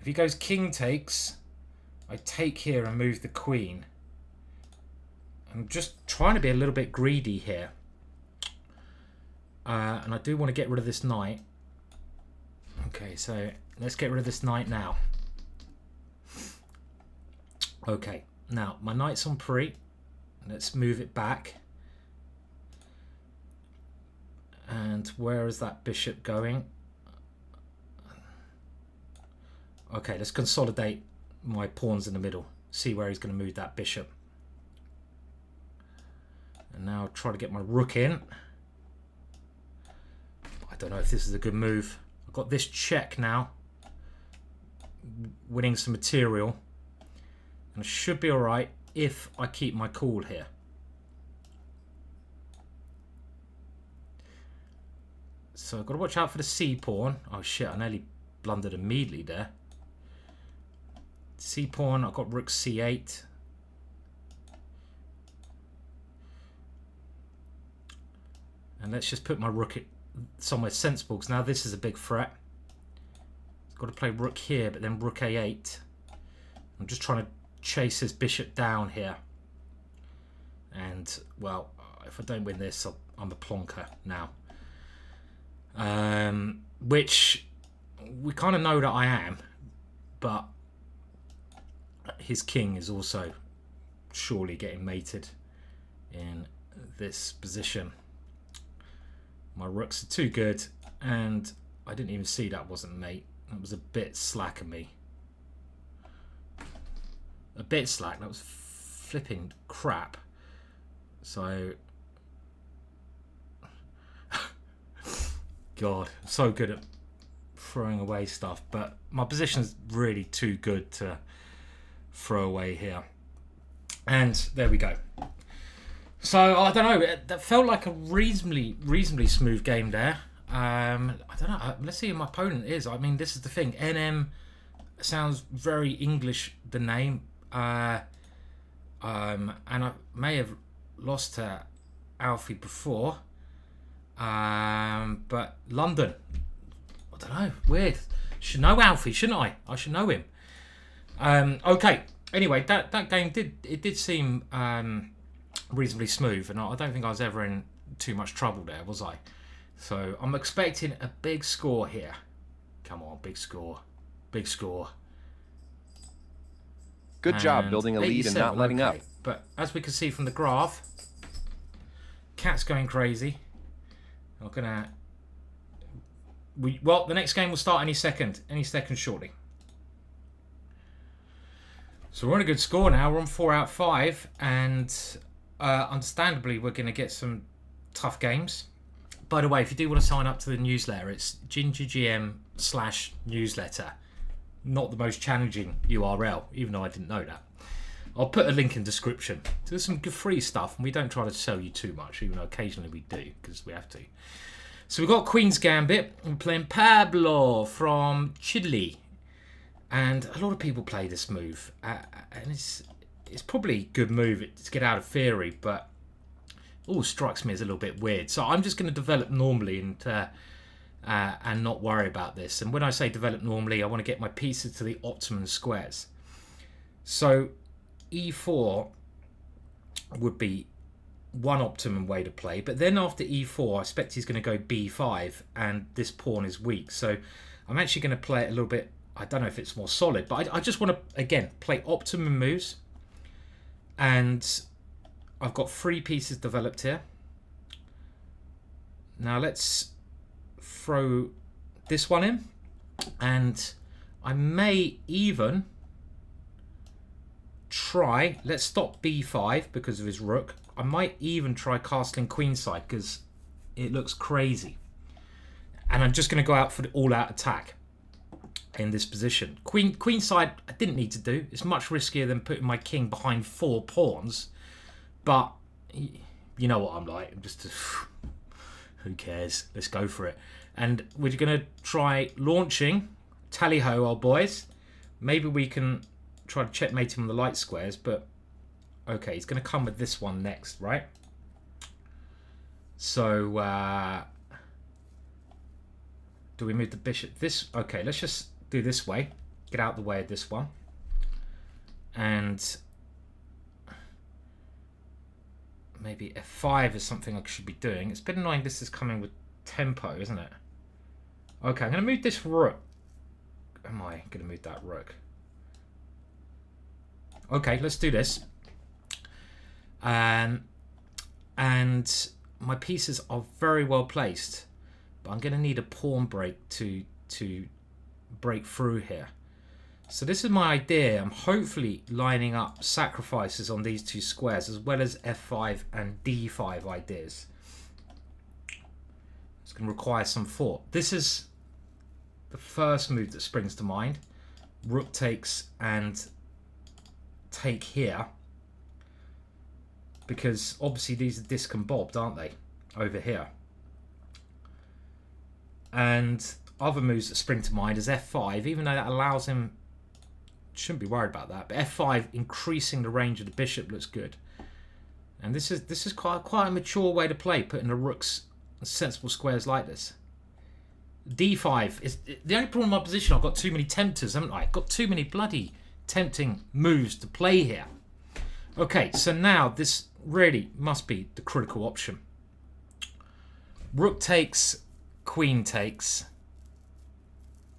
If he goes king takes, I take here and move the queen. I'm just trying to be a little bit greedy here. And I do want to get rid of this knight. Okay, so let's get rid of this knight now. Okay, now my knight's on pre. Let's move it back. And where is that bishop going? Okay, let's consolidate my pawns in the middle. See where he's going to move that bishop. And now try to get my rook in. I don't know if this is a good move. I've got this check now, winning some material, and I should be alright if I keep my cool here. So I've got to watch out for the C pawn. Oh shit, I nearly blundered immediately there. C pawn, I've got rook C8. And let's just put my rook somewhere sensible, because now this is a big threat. I've got to play rook here, but then rook A8. I'm just trying to chase his bishop down here. And, well, if I don't win this, I'm a plonker now. Which we kind of know that I am, but his king is also surely getting mated in this position. My rooks are too good, and I didn't even see that wasn't mate. That was a bit slack of me. A bit slack. That was flipping crap. So, God, I'm so good at throwing away stuff, but my position's really too good to throw away here. And there we go. So I don't know. That felt like a reasonably smooth game there. I don't know. Let's see who my opponent is. I mean, this is the thing. NM sounds very English. The name, and I may have lost to Alfie before. But London. I don't know. Weird. Should know Alfie, shouldn't I? I should know him. Okay. Anyway, that game did seem reasonably smooth, and I don't think I was ever in too much trouble there, was I? So I'm expecting a big score here. Come on, big score. Big score. Good job building a lead and not letting up. But as we can see from the graph, Cat's going crazy. I'm gonna... Well, the next game will start any second shortly. So we're on a good score now. We're on 4 out of 5, and understandably, we're going to get some tough games. By the way, if you do want to sign up to the newsletter, it's gingergm/newsletter. Not the most challenging URL, even though I didn't know that. I'll put a link in description. So there's some good free stuff, and we don't try to sell you too much, even though occasionally we do, because we have to. So we've got Queen's Gambit. We're playing Pablo from Chile. And a lot of people play this move, and it's probably a good move to get out of theory, but it all strikes me as a little bit weird. So I'm just going to develop normally and not worry about this. And when I say develop normally, I want to get my pieces to the optimum squares. So E4 would be one optimum way to play, but then after E4, I expect he's going to go B5, and this pawn is weak. So I'm actually going to play it a little bit. I don't know if it's more solid, but I just want to, again, play optimum moves. And I've got 3 pieces developed here. Now let's throw this one in. And I may even try, let's stop B5 because of his rook. I might even try castling queenside because it looks crazy. And I'm just going to go out for the all-out attack in this position. Queenside I didn't need to do. It's much riskier than putting my king behind 4 pawns. But you know what I'm like. I'm just who cares? Let's go for it. And we're going to try launching. Tally-ho, old boys. Maybe we can try to checkmate him on the light squares, but okay, he's going to come with this one next, right? So do we move the bishop this? Okay, let's just do this way. Get out the way of this one. And maybe F5 is something I should be doing. It's a bit annoying this is coming with tempo, isn't it? Okay, I'm going to move this rook. Am I going to move that rook? Okay, let's do this. And my pieces are very well placed. But I'm going to need a pawn break to break through here. So this is my idea. I'm hopefully lining up sacrifices on these 2 squares as well as F5 and D5 ideas. It's going to require some thought. This is the first move that springs to mind. Rook takes and take here. Because obviously these are discombobed, aren't they? Over here. And other moves that spring to mind is f5, even though that allows him... Shouldn't be worried about that. But f5, increasing the range of the bishop, looks good. And this is quite a mature way to play, putting the rooks in sensible squares like this. d5 is the only problem in my position. I've got too many tempters, haven't I? I've got too many bloody tempting moves to play here. Okay, so now this really must be the critical option. Rook takes, queen takes.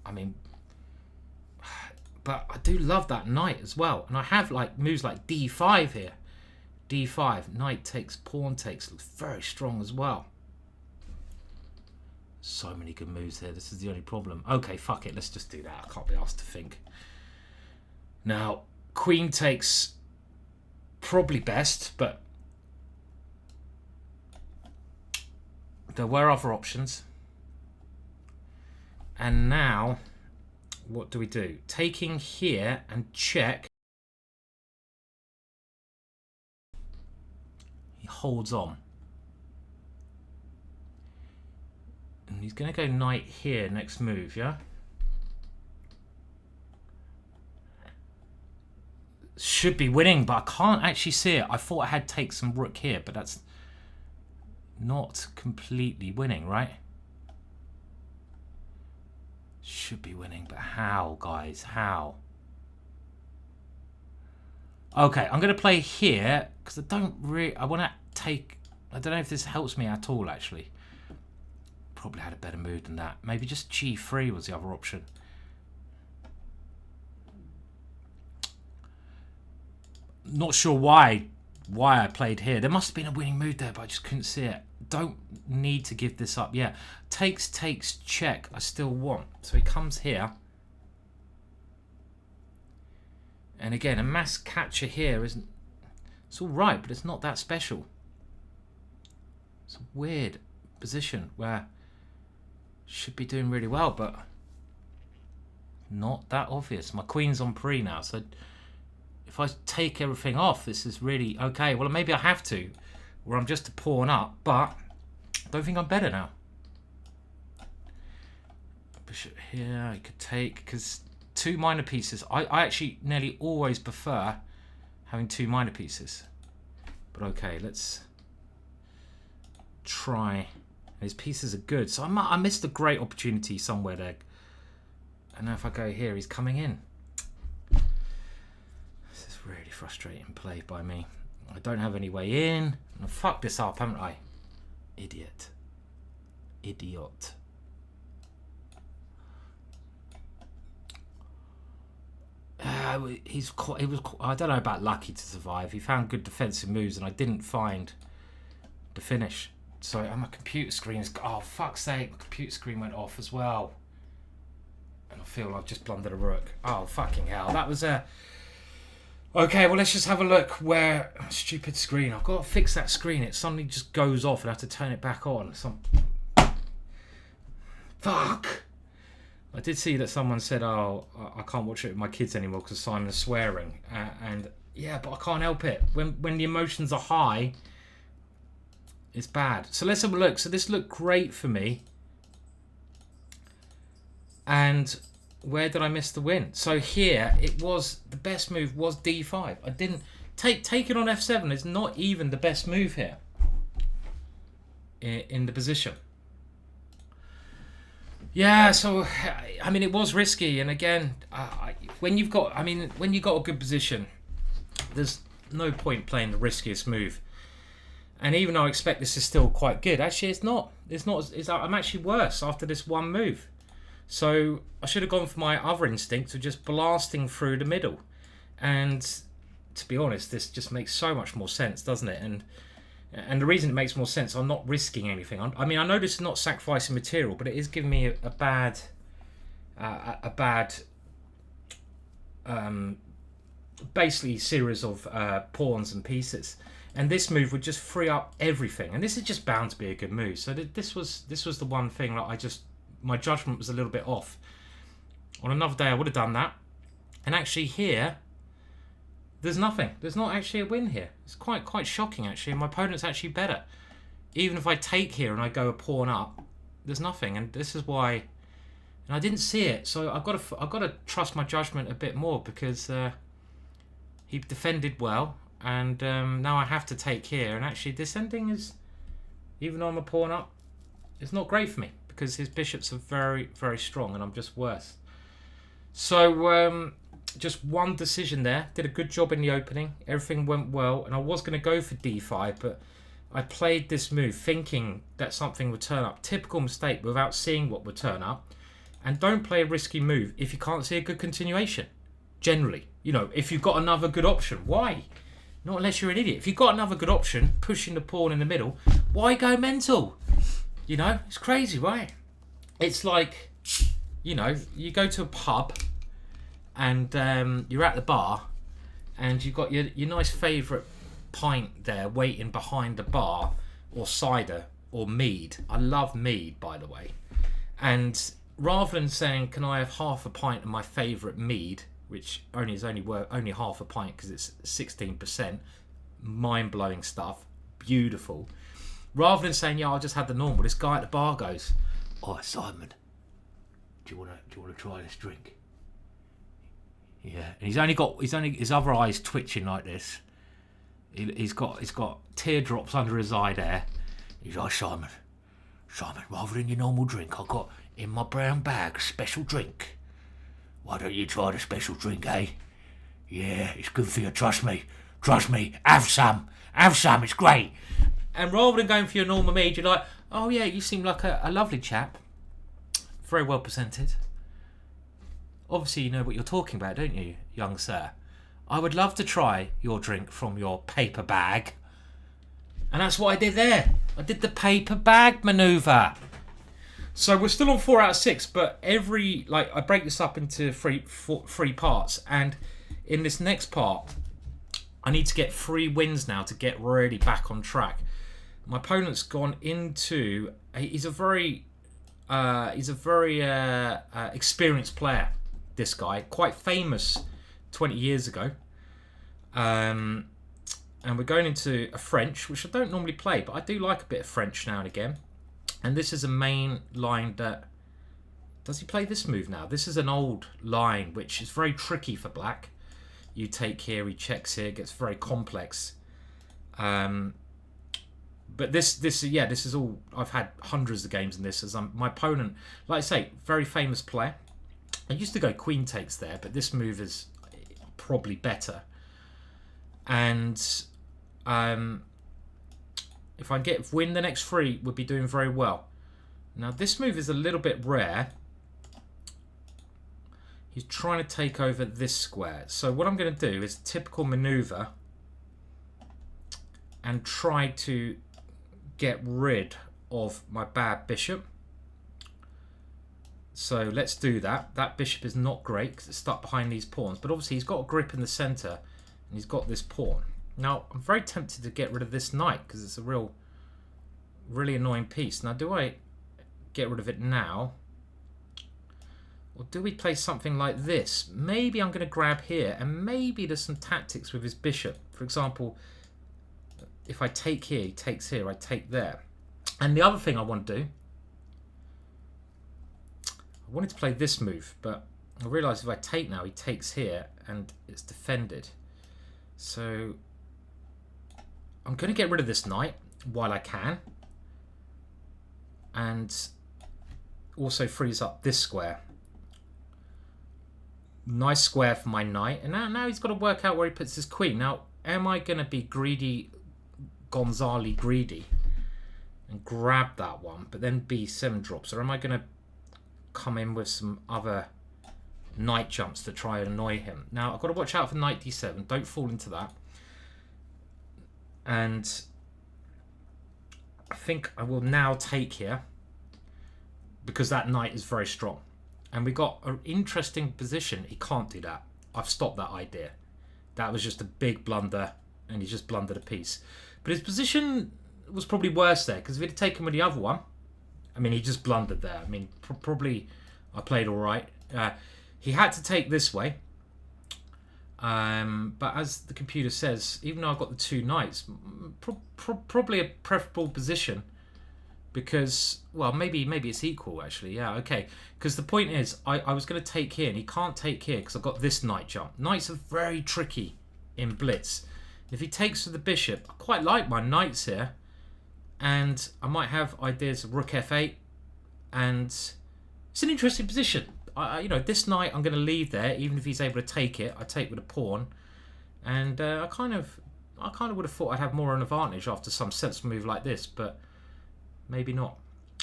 I mean, but I do love that knight as well. And I have like moves like d5 here. d5, knight takes, pawn takes. Looks very strong as well. So many good moves here. This is the only problem. Okay, fuck it. Let's just do that. I can't be asked to think. Now, queen takes probably best, but there were other options. And now, what do we do? Taking here and check. He holds on. And he's going to go knight here next move, yeah? Should be winning, but I can't actually see it. I thought I had take some rook here, but that's not completely winning, right? Should be winning, but how, guys? How? Okay, I'm going to play here because I want to take... I don't know if this helps me at all, actually. Probably had a better move than that. Maybe just g3 was the other option. Not sure why I played here. There must have been a winning move there, but I just couldn't see it. Don't need to give this up yet. Takes, check. I still want. So he comes here. And again, a mass catcher here isn't... It's all right, but it's not that special. It's a weird position where should be doing really well, but not that obvious. My queen's on pre now, so if I take everything off, this is really okay. Well, maybe I have to, or I'm just a pawn up, but I don't think I'm better now. Bishop here, I could take, because two minor pieces. I actually nearly always prefer having two minor pieces. But okay, let's try. His pieces are good, so I missed a great opportunity somewhere there. And now if I go here, he's coming in. This is really frustrating play by me. I don't have any way in. I fucked this up, haven't I? Idiot. Idiot. He was. I don't know about lucky to survive. He found good defensive moves, and I didn't find the finish. So my computer screen is... Oh, fuck's sake. My computer screen went off as well. And I feel I've just blundered a rook. Oh, fucking hell. That was a... Okay, well, let's just have a look where... Stupid screen. I've got to fix that screen. It suddenly just goes off and I have to turn it back on. Fuck! I did see that someone said, oh, I can't watch it with my kids anymore because Simon's swearing. And yeah, but I can't help it. When the emotions are high... It's bad. So let's have a look. So this looked great for me. And where did I miss the win? So here, it was... The best move was d5. I didn't... Take it on f7 is not even the best move here. In the position. Yeah, so... I mean, it was risky. And again, when you've got... I mean, when you've got a good position, there's no point playing the riskiest move. And even though I expect this is still quite good, actually it's not. It's not. I'm actually worse after this one move. So I should have gone for my other instinct of just blasting through the middle. And to be honest, this just makes so much more sense, doesn't it? And the reason it makes more sense, I'm not risking anything. I mean, I know this is not sacrificing material, but it is giving me a bad, basically series of pawns and pieces. And this move would just free up everything. And this is just bound to be a good move. So this was the one thing that my judgment was a little bit off. On another day, I would have done that. And actually here, there's nothing. There's not actually a win here. It's quite shocking, actually. My opponent's actually better. Even if I take here and I go a pawn up, there's nothing. And this is why... And I didn't see it, so I've got to trust my judgment a bit more, because he defended well, and now I have to take here. And actually, this ending is, even though I'm a pawn up, it's not great for me, because his bishops are very, very strong, and I'm just worse. So just one decision there. Did a good job in the opening. Everything went well, and I was going to go for d5, but I played this move thinking that something would turn up. Typical mistake without seeing what would turn up. And don't play a risky move if you can't see a good continuation. Generally, you know, if you've got another good option, why? Not unless you're an idiot. If you've got another good option, pushing the pawn in the middle, why go mental? You know, it's crazy, right? It's like, you know, you go to a pub and you're at the bar and you've got your nice favourite pint there waiting behind the bar, or cider, or mead. I love mead, by the way. And rather than saying, can I have half a pint of my favourite mead, which is only half a pint because it's 16%, mind-blowing stuff, beautiful. Rather than saying, yeah, I'll just have the normal, this guy at the bar goes, "Oh, Simon, do you want to try this drink?" Yeah, and he's his other eye's twitching like this. He's got teardrops under his eye there. He's like, Simon, rather than your normal drink, I've got in my brown bag a special drink. Why don't you try the special drink, eh? Yeah, it's good for you, trust me, have some, it's great. And rather than going for your normal mead, you're like, oh yeah, you seem like a lovely chap, very well presented. Obviously you know what you're talking about, don't you, young sir? I would love to try your drink from your paper bag. And that's what I did there. I did the paper bag manoeuvre. So we're still on 4 out of 6, but I break this up into three parts, and in this next part, I need to get 3 wins now to get really back on track. My opponent's gone into. He's a very experienced player. This guy, quite famous 20 years ago, and we're going into a French, which I don't normally play, but I do like a bit of French now and again. And this is a main line that... Does he play this move now? This is an old line, which is very tricky for black. You take here, he checks here, gets very complex. But this is all... I've had hundreds of games in this. As my opponent, like I say, very famous player. I used to go queen takes there, but this move is probably better. And... if I win the next 3, would be doing very well. Now this move is a little bit rare. He's trying to take over this square. So what I'm going to do is a typical maneuver and try to get rid of my bad bishop. So let's do that. That bishop is not great because it's stuck behind these pawns. But obviously he's got a grip in the centre and he's got this pawn. Now, I'm very tempted to get rid of this knight because it's a really annoying piece. Now, do I get rid of it now? Or do we play something like this? Maybe I'm going to grab here, and maybe there's some tactics with his bishop. For example, if I take here, he takes here, I take there. And the other thing I want to do, I wanted to play this move, but I realise if I take now, he takes here, and it's defended. So I'm going to get rid of this knight while I can, and also frees up this square. Nice square for my knight, and now he's got to work out where he puts his queen. Now, am I going to be Gonzali greedy and grab that one, but then b7 drops, or am I going to come in with some other knight jumps to try and annoy him? Now, I've got to watch out for knight d7. Don't fall into that. And I think I will now take here because that knight is very strong. And we got an interesting position. He can't do that. I've stopped that idea. That was just a big blunder, and he just blundered a piece. But his position was probably worse there, because if he'd have taken with the other one, I mean, he just blundered there. I mean, probably I played all right. He had to take this way. But as the computer says, even though I've got the 2 knights, probably a preferable position. Because, well, maybe it's equal, actually. Yeah, okay. Because the point is, I was going to take here, and he can't take here because I've got this knight jump. Knights are very tricky in blitz. If he takes with the bishop, I quite like my knights here. And I might have ideas of rook f8. And it's an interesting position. This knight I'm going to leave there, even if he's able to take it. I take with a pawn. And I kind of would have thought I'd have more of an advantage after some sensible move like this, but maybe not.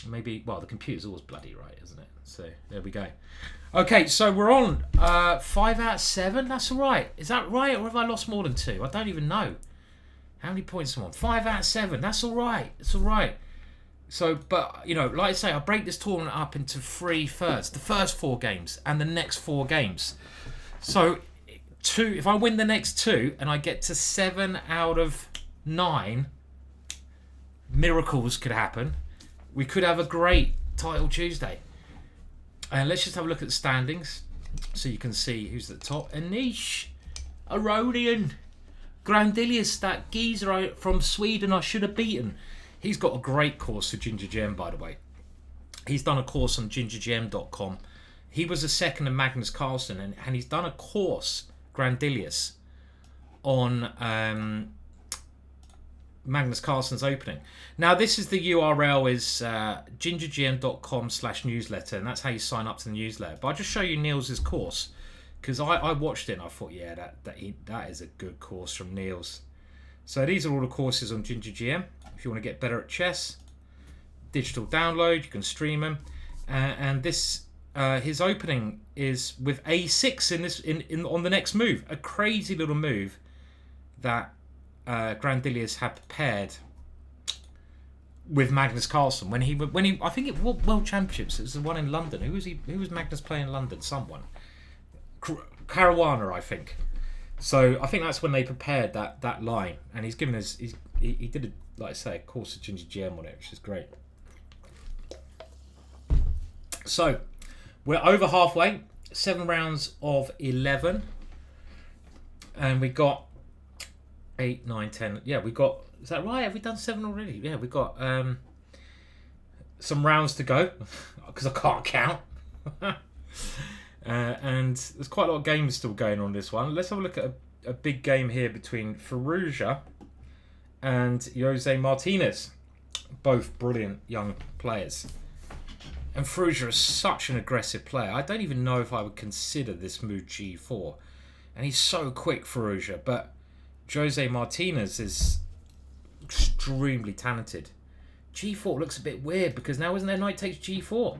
Maybe, well, the computer's always bloody right, isn't it? So, there we go. Okay, so we're on 5 out of 7. That's all right. Is that right, or have I lost more than 2? I don't even know. How many points am I on? 5 out of 7. That's all right. It's all right. So, but, like I say, I break this tournament up into 3 thirds. The first 4 games and the next 4 games. So, if I win the next 2 and I get to 7 out of 9... miracles could happen. We could have a great title Tuesday. And let's just have a look at the standings so you can see who's at the top. Anish, Aronian, Grandilius, that geezer from Sweden I should have beaten. He's got a great course for Ginger GM, by the way. He's done a course on gingergm.com. He was a second in Magnus Carlsen, and he's done a course, Grandilius, on Magnus Carlsen's opening. Now, this is the URL is gingergm.com/newsletter, and that's how you sign up to the newsletter. But I'll just show you Niels' course, because I watched it and I thought, yeah, that is a good course from Niels. So these are all the courses on Ginger GM. If you want to get better at chess, digital download, you can stream them. And this his opening is with A6 on the next move, a crazy little move that Grandilius had prepared with Magnus Carlsen when he I think it was World Championships. It was the one in London. Who was Magnus playing in London? Someone, Caruana, I think. So I think that's when they prepared that line, and he's given us he did a, like I say, a course of Ginger GM on it, which is great. So we're over halfway, 7 rounds of 11, and we got 8, 9, 10. Yeah, we got. Is that right? Have we done 7 already? Yeah, we got some rounds to go because I can't count. And there's quite a lot of games still going on this one. Let's have a look at a big game here between Firouzja and Jose Martinez. Both brilliant young players. And Firouzja is such an aggressive player. I don't even know if I would consider this move G4. And he's so quick, Firouzja. But Jose Martinez is extremely talented. G4 looks a bit weird because now isn't there knight takes G4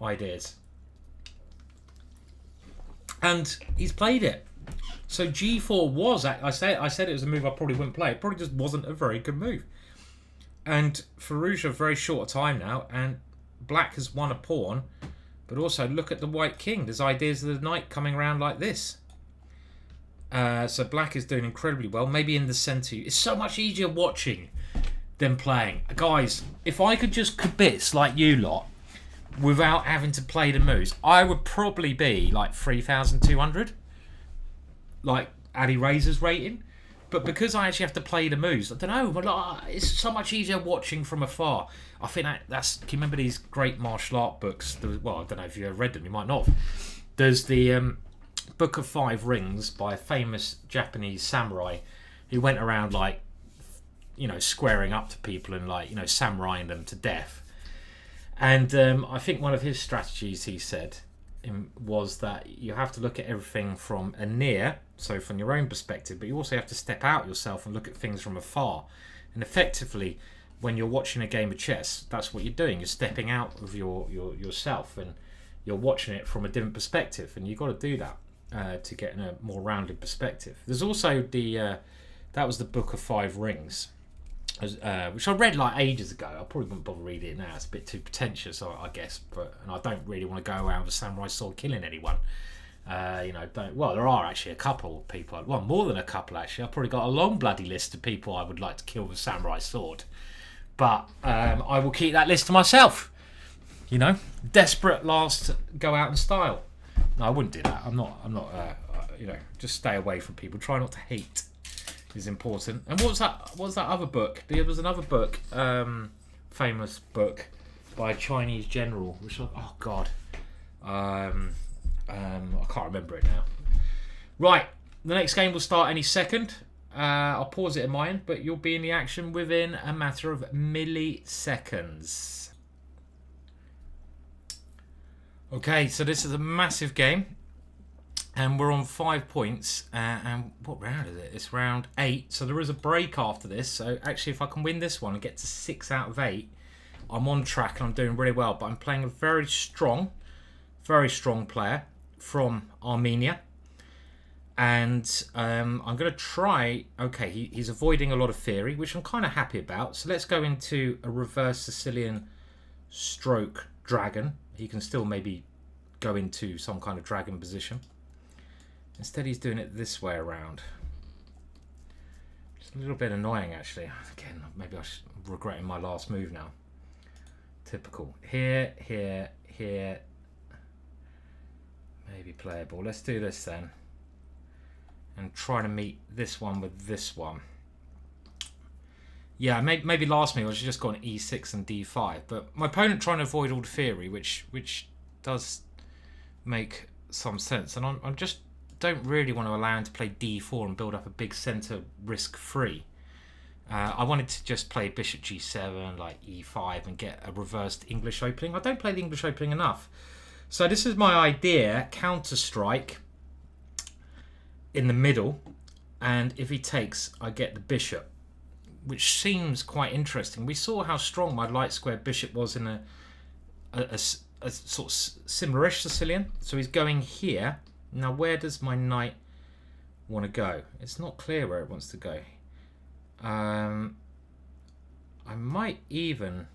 ideas? And he's played it. So G4 was, I said it was a move I probably wouldn't play. It probably just wasn't a very good move. And Firouzja, very short time now, and black has won a pawn. But also look at the white king. There's ideas of the knight coming around like this. So black is doing incredibly well. Maybe in the centre. It's so much easier watching than playing. Guys, if I could just kibitz like you lot without having to play the moves, I would probably be like 3,200. Like Addy Razor's rating. But because I actually have to play the moves, I don't know. But it's so much easier watching from afar. I think that's... Can you remember these great martial art books? Well, I don't know if you ever read them. You might not have. There's the Book of 5 Rings by a famous Japanese samurai who went around like, squaring up to people and like, samuraiing them to death. And I think one of his strategies, he said, was that you have to look at everything from a near, so from your own perspective, but you also have to step out yourself and look at things from afar. And effectively, when you're watching a game of chess, that's what you're doing. You're stepping out of yourself and you're watching it from a different perspective, and you've got to do that to get in a more rounded perspective. There's also that was the Book of 5 Rings, which I read like ages ago. I probably wouldn't bother reading it now. It's a bit too pretentious, I guess. And I don't really want to go around with a samurai sword killing anyone. Well, there are actually a couple of people. Well, more than a couple actually. I've probably got a long bloody list of people I would like to kill with a samurai sword. But I will keep that list to myself. Desperate last go out in style. No, I wouldn't do that. I'm not. You know, just stay away from people. Try not to hate is important. And what's that other book? There was another book, famous book by a Chinese general, which oh god, I can't remember it now. Right, the next game will start any second. I'll pause it in my end, but you'll be in the action within a matter of milliseconds. Okay, so this is a massive game, and we're on 5 points. And what round is it? It's round 8, so there is a break after this. So actually, if I can win this one and get to 6 out of 8, I'm on track and I'm doing really well. But I'm playing a very strong player from Armenia. And I'm going to try... Okay, he's avoiding a lot of theory, which I'm kind of happy about. So let's go into a reverse Sicilian stroke dragon. He can still maybe go into some kind of dragon position. Instead, he's doing it this way around. It's a little bit annoying, actually. Again, maybe I'm regretting my last move now. Typical. Here, here, here. Maybe playable. Let's do this then. And try to meet this one with this one. Yeah, maybe last move I should just go on e6 and d5. But my opponent trying to avoid all the theory, which does make some sense. And I'm just don't really want to allow him to play d4 and build up a big centre risk-free. I wanted to just play bishop g7, like e5, and get a reversed English opening. I don't play the English opening enough. So this is my idea, counter-strike in the middle, and if he takes, I get the bishop, which seems quite interesting. We saw how strong my light square bishop was in a sort of similar-ish Sicilian. So he's going here. Now, where does my knight want to go? It's not clear where it wants to go. I might even...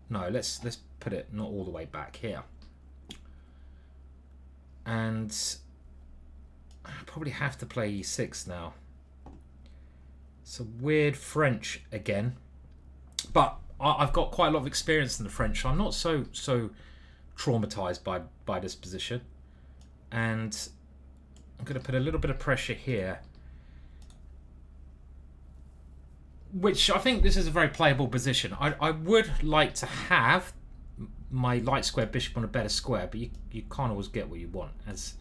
No, let's put it not all the way back here. And I probably have to play e6 now. It's a weird French again. But I've got quite a lot of experience in the French. So I'm not so traumatized by this position. And I'm going to put a little bit of pressure here. Which I think this is a very playable position. I would like to have my light square bishop on a better square, but you can't always get what you want, as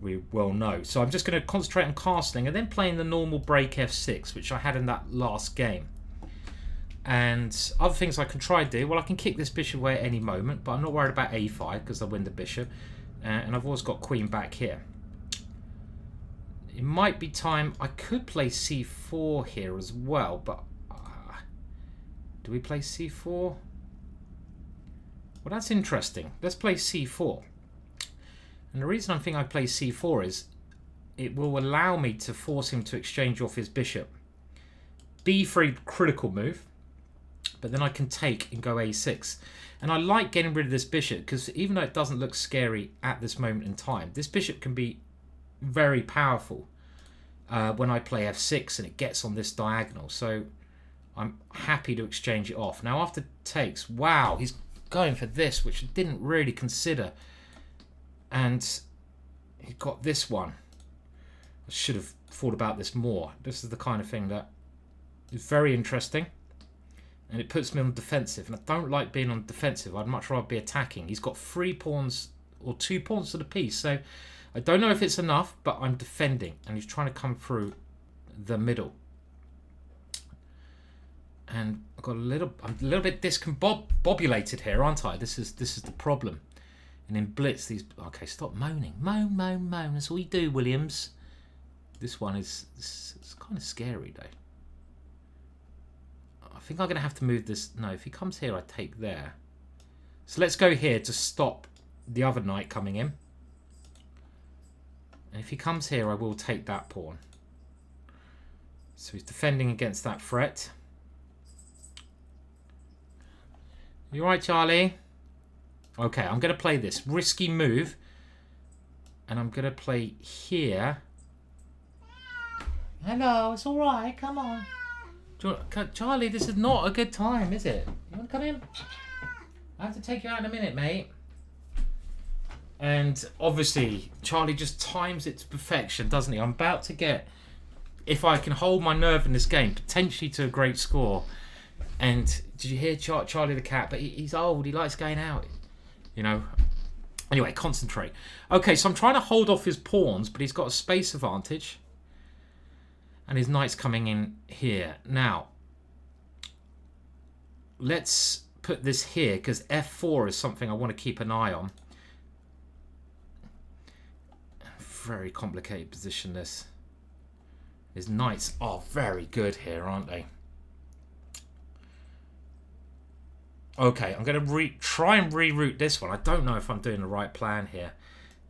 we well know. So I'm just going to concentrate on castling and then playing the normal break f6, which I had in that last game. And other things I can try to do, well, I can kick this bishop away at any moment, but I'm not worried about a5 because I win the bishop. And I've always got queen back here. It might be time... I could play c4 here as well, but... do we play c4? Well, that's interesting. Let's play c4. And the reason I think I play c4 is it will allow me to force him to exchange off his bishop. b3 critical move, but then I can take and go a6. And I like getting rid of this bishop because even though it doesn't look scary at this moment in time, this bishop can be very powerful when I play f6 and it gets on this diagonal. So I'm happy to exchange it off. Now after takes, wow, he's going for this, which I didn't really consider. And he got this one. I should have thought about this more. This is the kind of thing that is very interesting. And it puts me on defensive. And I don't like being on defensive. I'd much rather be attacking. He's got 3 pawns or 2 pawns to the piece. So I don't know if it's enough, but I'm defending. And he's trying to come through the middle. And I've got I'm a little bit discombobulated here, aren't I? This is the problem. And in blitz, these... Okay, stop moaning. Moan, moan, moan. That's all you do, Williams. This one is... It's kind of scary, though. I think I'm going to have to move this... No, if he comes here, I take there. So let's go here to stop the other knight coming in. And if he comes here, I will take that pawn. So he's defending against that threat. You all right, Charlie? Okay, I'm going to play this risky move. And I'm going to play here. Hello, it's all right. Come on. Charlie, this is not a good time, is it? You want to come in? I have to take you out in a minute, mate. And obviously, Charlie just times it to perfection, doesn't he? I'm about to get, if I can hold my nerve in this game, potentially to a great score. And did you hear Charlie the cat? But he's old. He likes going out. You know. Anyway, concentrate. Okay, so I'm trying to hold off his pawns, but he's got a space advantage. And his knight's coming in here. Now, let's put this here, because f4 is something I want to keep an eye on. Very complicated position, this. His knights are very good here, aren't they? Okay, I'm going to try and reroute this one. I don't know if I'm doing the right plan here.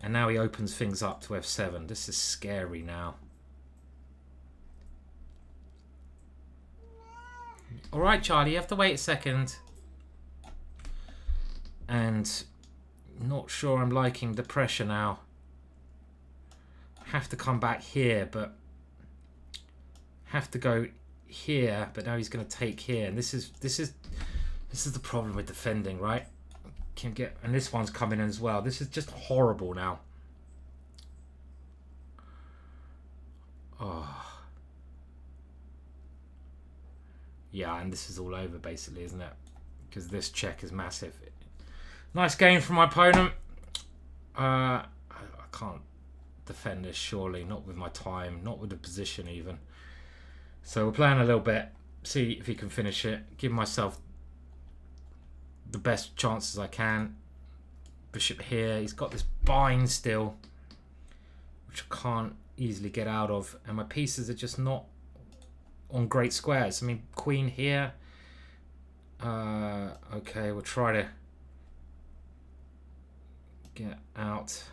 And now he opens things up to f7. This is scary now. Alright, Charlie, you have to wait a second. And not sure I'm liking the pressure now. Have to come back here, but have to go here, but now he's going to take here, and this is the problem with defending, right? Can get, and this one's coming in as well. This is just horrible now. Oh, yeah, and this is all over basically, isn't it? Because this check is massive. Nice game from my opponent. I can't defend this, surely, not with my time, not with the position even. So we're playing a little bit, see if he can finish it, give myself the best chances I can. Bishop here, he's got this bind still, which I can't easily get out of, and my pieces are just not on great squares. I mean, queen here. Okay, we'll try to get out.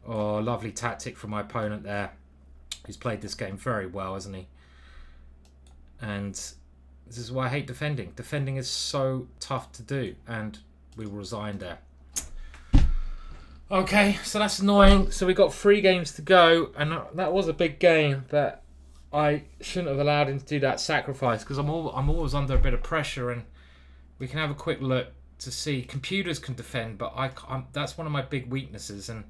Oh, lovely tactic from my opponent there. He's played this game very well, hasn't he? And this is why I hate defending. Defending is so tough to do, and we will resign there. Okay, so that's annoying. So we got 3 games to go, and that was a big game that I shouldn't have allowed him to do that sacrifice, because I'm always under a bit of pressure, and we can have a quick look to see. Computers can defend, but that's one of my big weaknesses, and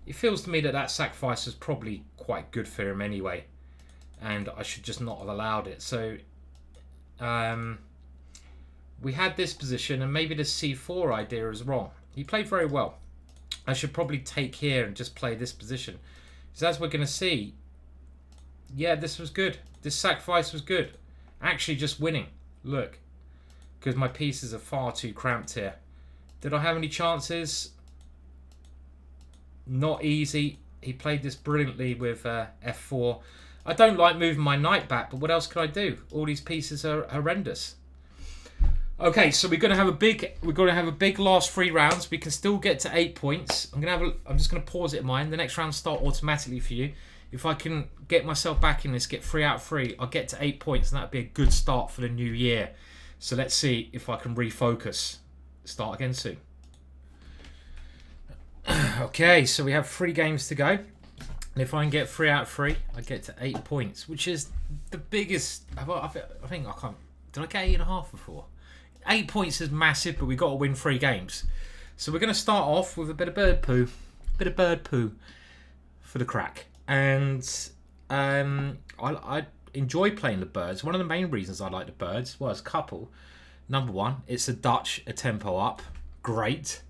it feels to me that sacrifice was probably quite good for him anyway, and I should just not have allowed it. So we had this position, and maybe the c4 idea is wrong. He played very well. I should probably take here and just play this position. So as we're going to see, yeah, this was good. This sacrifice was good. Actually just winning. Look. Because my pieces are far too cramped here. Did I have any chances? Not easy. He played this brilliantly with f4. I don't like moving my knight back, but what else can I do? All these pieces are horrendous. Okay, so we're going to have a big last 3 rounds. We can still get to 8 points. I'm just going to pause it in mind. The next round start automatically for you. If I can get myself back in this, get 3 out of 3, I'll get to 8 points, and that'd be a good start for the new year. So let's see if I can refocus. Start again soon. Okay, so we have 3 games to go. And if I can get 3 out of 3, I get to 8 points, which is the biggest. I think I can't. Did I get 8.5 before? 8 points is massive, but we've got to win 3 games. So we're going to start off with a bit of bird poo. For the crack. And I enjoy playing the birds. One of the main reasons I like the birds, well, as a couple. Number 1, it's a Dutch a tempo up. Great.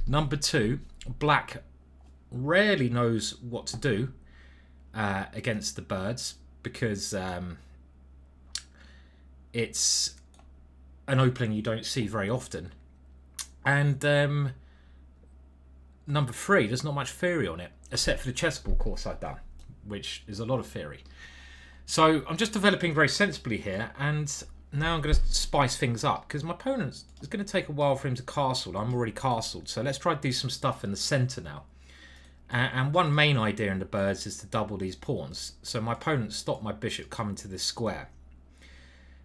Number 2, black rarely knows what to do against the birds, because it's an opening you don't see very often. And number 3, there's not much theory on it, except for the chessboard course I've done, which is a lot of theory. So I'm just developing very sensibly here, and now I'm going to spice things up, because my opponent is going to take a while for him to castle. I'm already castled, so let's try to do some stuff in the centre now. And one main idea in the birds is to double these pawns. So my opponent stopped my bishop coming to this square.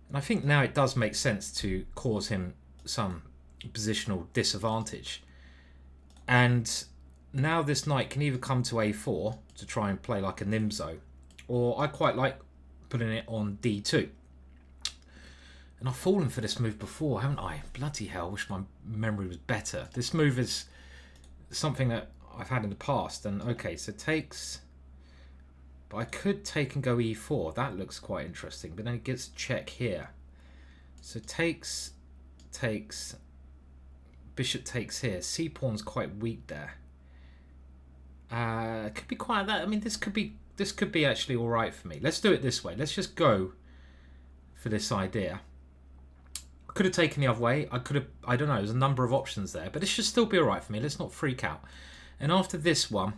And I think now it does make sense to cause him some positional disadvantage. And now this knight can either come to a4 to try and play like a Nimzo, or I quite like putting it on d2. And I've fallen for this move before, haven't I? Bloody hell, I wish my memory was better. This move is something that I've had in the past. And okay, so takes... But I could take and go e4. That looks quite interesting. But then it gets check here. So takes, bishop takes here. C-pawn's quite weak there. It could be quite that. I mean, this could be actually all right for me. Let's do it this way. Let's just go for this idea. I could have taken the other way. I could have, I don't know, there's a number of options there, but this should still be all right for me. Let's not freak out. And after this one,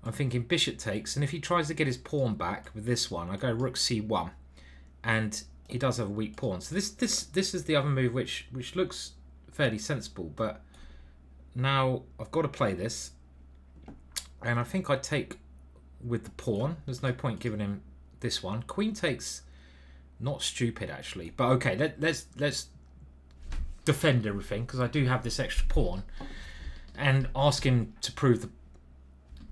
I'm thinking bishop takes, and if he tries to get his pawn back with this one, I go rook c1, and he does have a weak pawn. So this is the other move which looks fairly sensible, but now I've got to play this, and I think I take with the pawn. There's no point giving him this one. Queen takes, not stupid actually, but okay, let's defend everything because I do have this extra pawn, and ask him to prove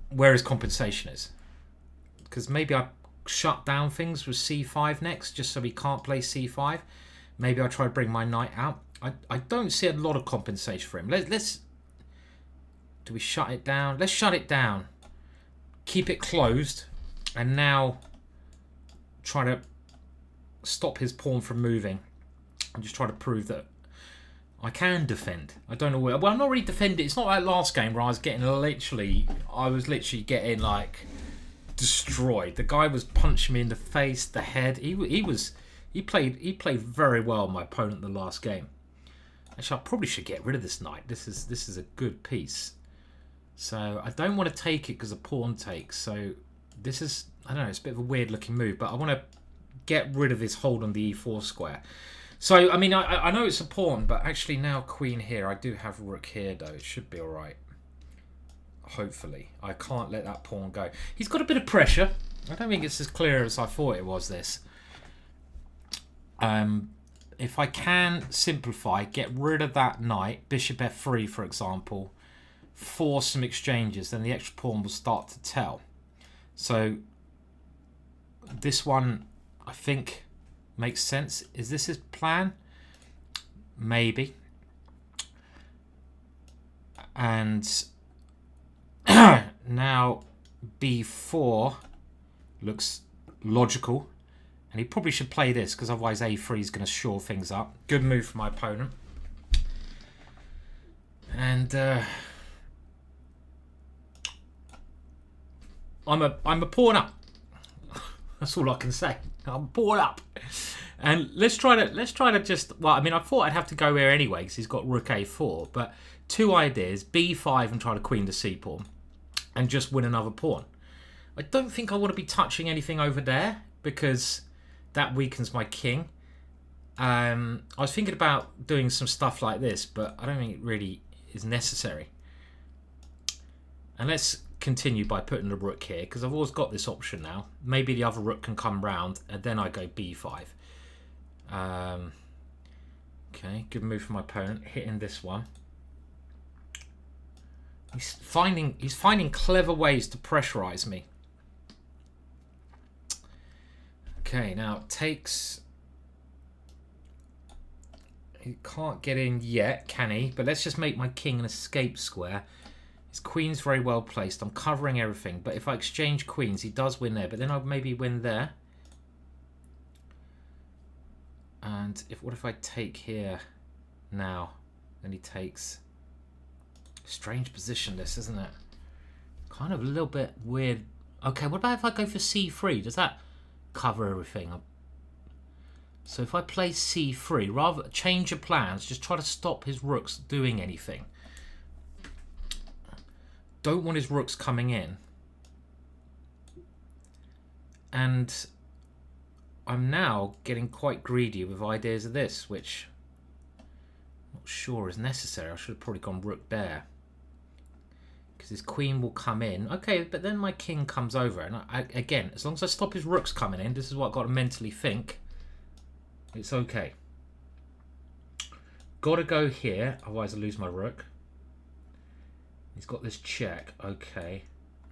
where his compensation is, because maybe I shut down things with c5 next just so he can't play c5. Maybe I try to bring my knight out. I don't see a lot of compensation for him. Let's do we shut it down? Let's shut it down, keep it closed, and now try to stop his pawn from moving and just try to prove that I can defend. I don't know where. Well, I'm not really defending. It's not like last game where I was literally getting like destroyed. The guy was punching me in the face, the head. He played very well, my opponent, the last game. Actually, I probably should get rid of this knight. This is a good piece. So I don't want to take it because a pawn takes. So this is, I don't know, it's a bit of a weird looking move, but I want to get rid of this hold on the e4 square. So, I mean, I know it's a pawn, but actually now queen here. I do have rook here, though. It should be all right. Hopefully. I can't let that pawn go. He's got a bit of pressure. I don't think it's as clear as I thought it was, this. If I can simplify, get rid of that knight, bishop f3, for example, force some exchanges, then the extra pawn will start to tell. So, this one, I think, makes sense. Is this his plan? Maybe. And now b4 looks logical, and he probably should play this because otherwise a3 is going to shore things up. Good move for my opponent. And I'm a pawn up. That's all I can say. I'm pawn up. And let's try to just, well, I mean, I thought I'd have to go here anyway because he's got rook a4, but two ideas: b5 and try to queen the c pawn, and just win another pawn. I don't think I want to be touching anything over there because that weakens my king. I was thinking about doing some stuff like this, but I don't think it really is necessary. And let's continue by putting the rook here because I've always got this option now. Maybe the other rook can come round and then I go b5. Okay, good move for my opponent, hitting this one. He's finding clever ways to pressurize me. Okay, now takes. He can't get in yet, can he? But let's just make my king an escape square. His queen's very well placed. I'm covering everything, but if I exchange queens, he does win there. But then I'll maybe win there. And what if I take here now? Then he takes. Strange position, this, isn't it? Kind of a little bit weird. Okay, what about if I go for c3? Does that cover everything? So if I play c3, rather change your plans, just try to stop his rooks doing anything. Don't want his rooks coming in. And I'm now getting quite greedy with ideas of this, which I'm not sure is necessary. I should have probably gone rook there. Because his queen will come in. Okay, but then my king comes over. And again, as long as I stop his rooks coming in, this is what I've got to mentally think. It's okay. Got to go here, otherwise I lose my rook. He's got this check. Okay.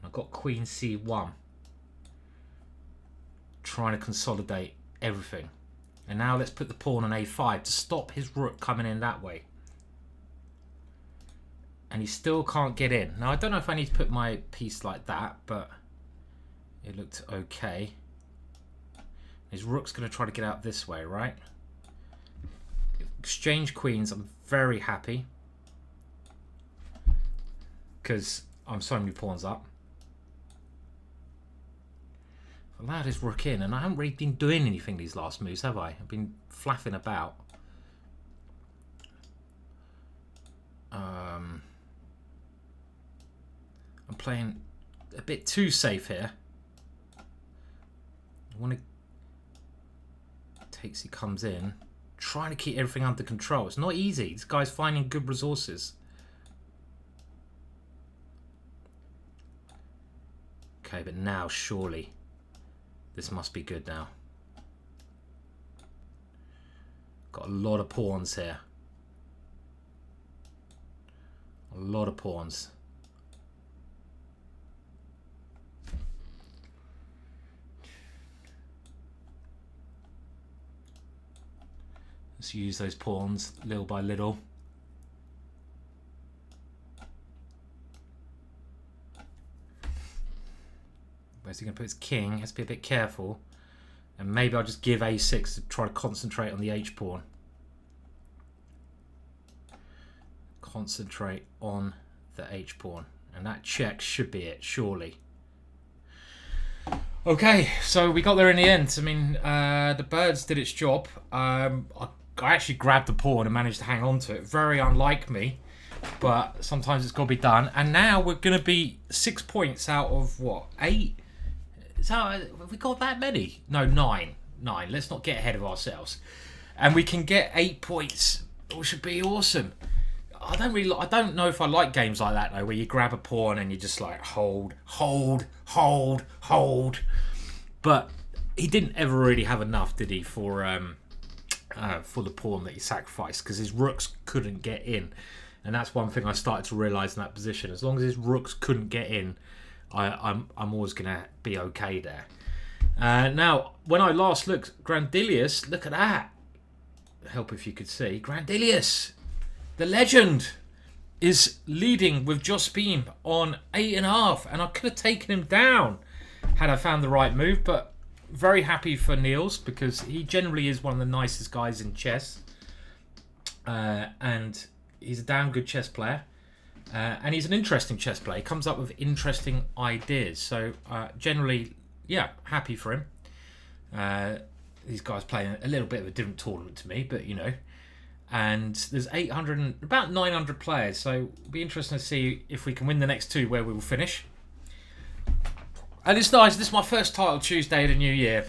I've got queen c1. Trying to consolidate everything. And now let's put the pawn on a5 to stop his rook coming in that way. And he still can't get in. Now, I don't know if I need to put my piece like that, but it looked okay. His rook's going to try to get out this way, right? Exchange queens. I'm very happy, because I'm so many pawns up. Allowed his rook in, and I haven't really been doing anything these last moves, have I? I've been flapping about. I'm playing a bit too safe here. I want to... Takes, he comes in. Trying to keep everything under control. It's not easy. This guy's finding good resources. Okay, but now, surely... This must be good now. Got a lot of pawns here. A lot of pawns. Let's use those pawns little by little. Where's he going to put his king? Has to be a bit careful. And maybe I'll just give a6 to try to concentrate on the h-pawn. Concentrate on the h-pawn. And that check should be it, surely. Okay, so we got there in the end. I mean, the birds did its job. I actually grabbed the pawn and managed to hang on to it. Very unlike me. But sometimes it's got to be done. And now we're going to be 6 points out of, what, 8? So have we got that many? No, 9. 9. Let's not get ahead of ourselves. And we can get 8 points, which would be awesome. I don't know if I like games like that though, where you grab a pawn and you just like hold. But he didn't ever really have enough, did he, for the pawn that he sacrificed, because his rooks couldn't get in. And that's one thing I started to realise in that position. As long as his rooks couldn't get in, I'm always going to be okay there. Now, when I last looked, Grandilius, look at that. Help if you could see. Grandilius, the legend, is leading with Jospin on 8.5. And I could have taken him down had I found the right move. But very happy for Niels, because he generally is one of the nicest guys in chess. And he's a damn good chess player. And he's an interesting chess player. He comes up with interesting ideas. So generally, yeah, happy for him. These guys playing a little bit of a different tournament to me, but you know. And there's about 900 players. So it'll be interesting to see if we can win the next 2 where we will finish. And it's nice. This is my first title Tuesday of the new year.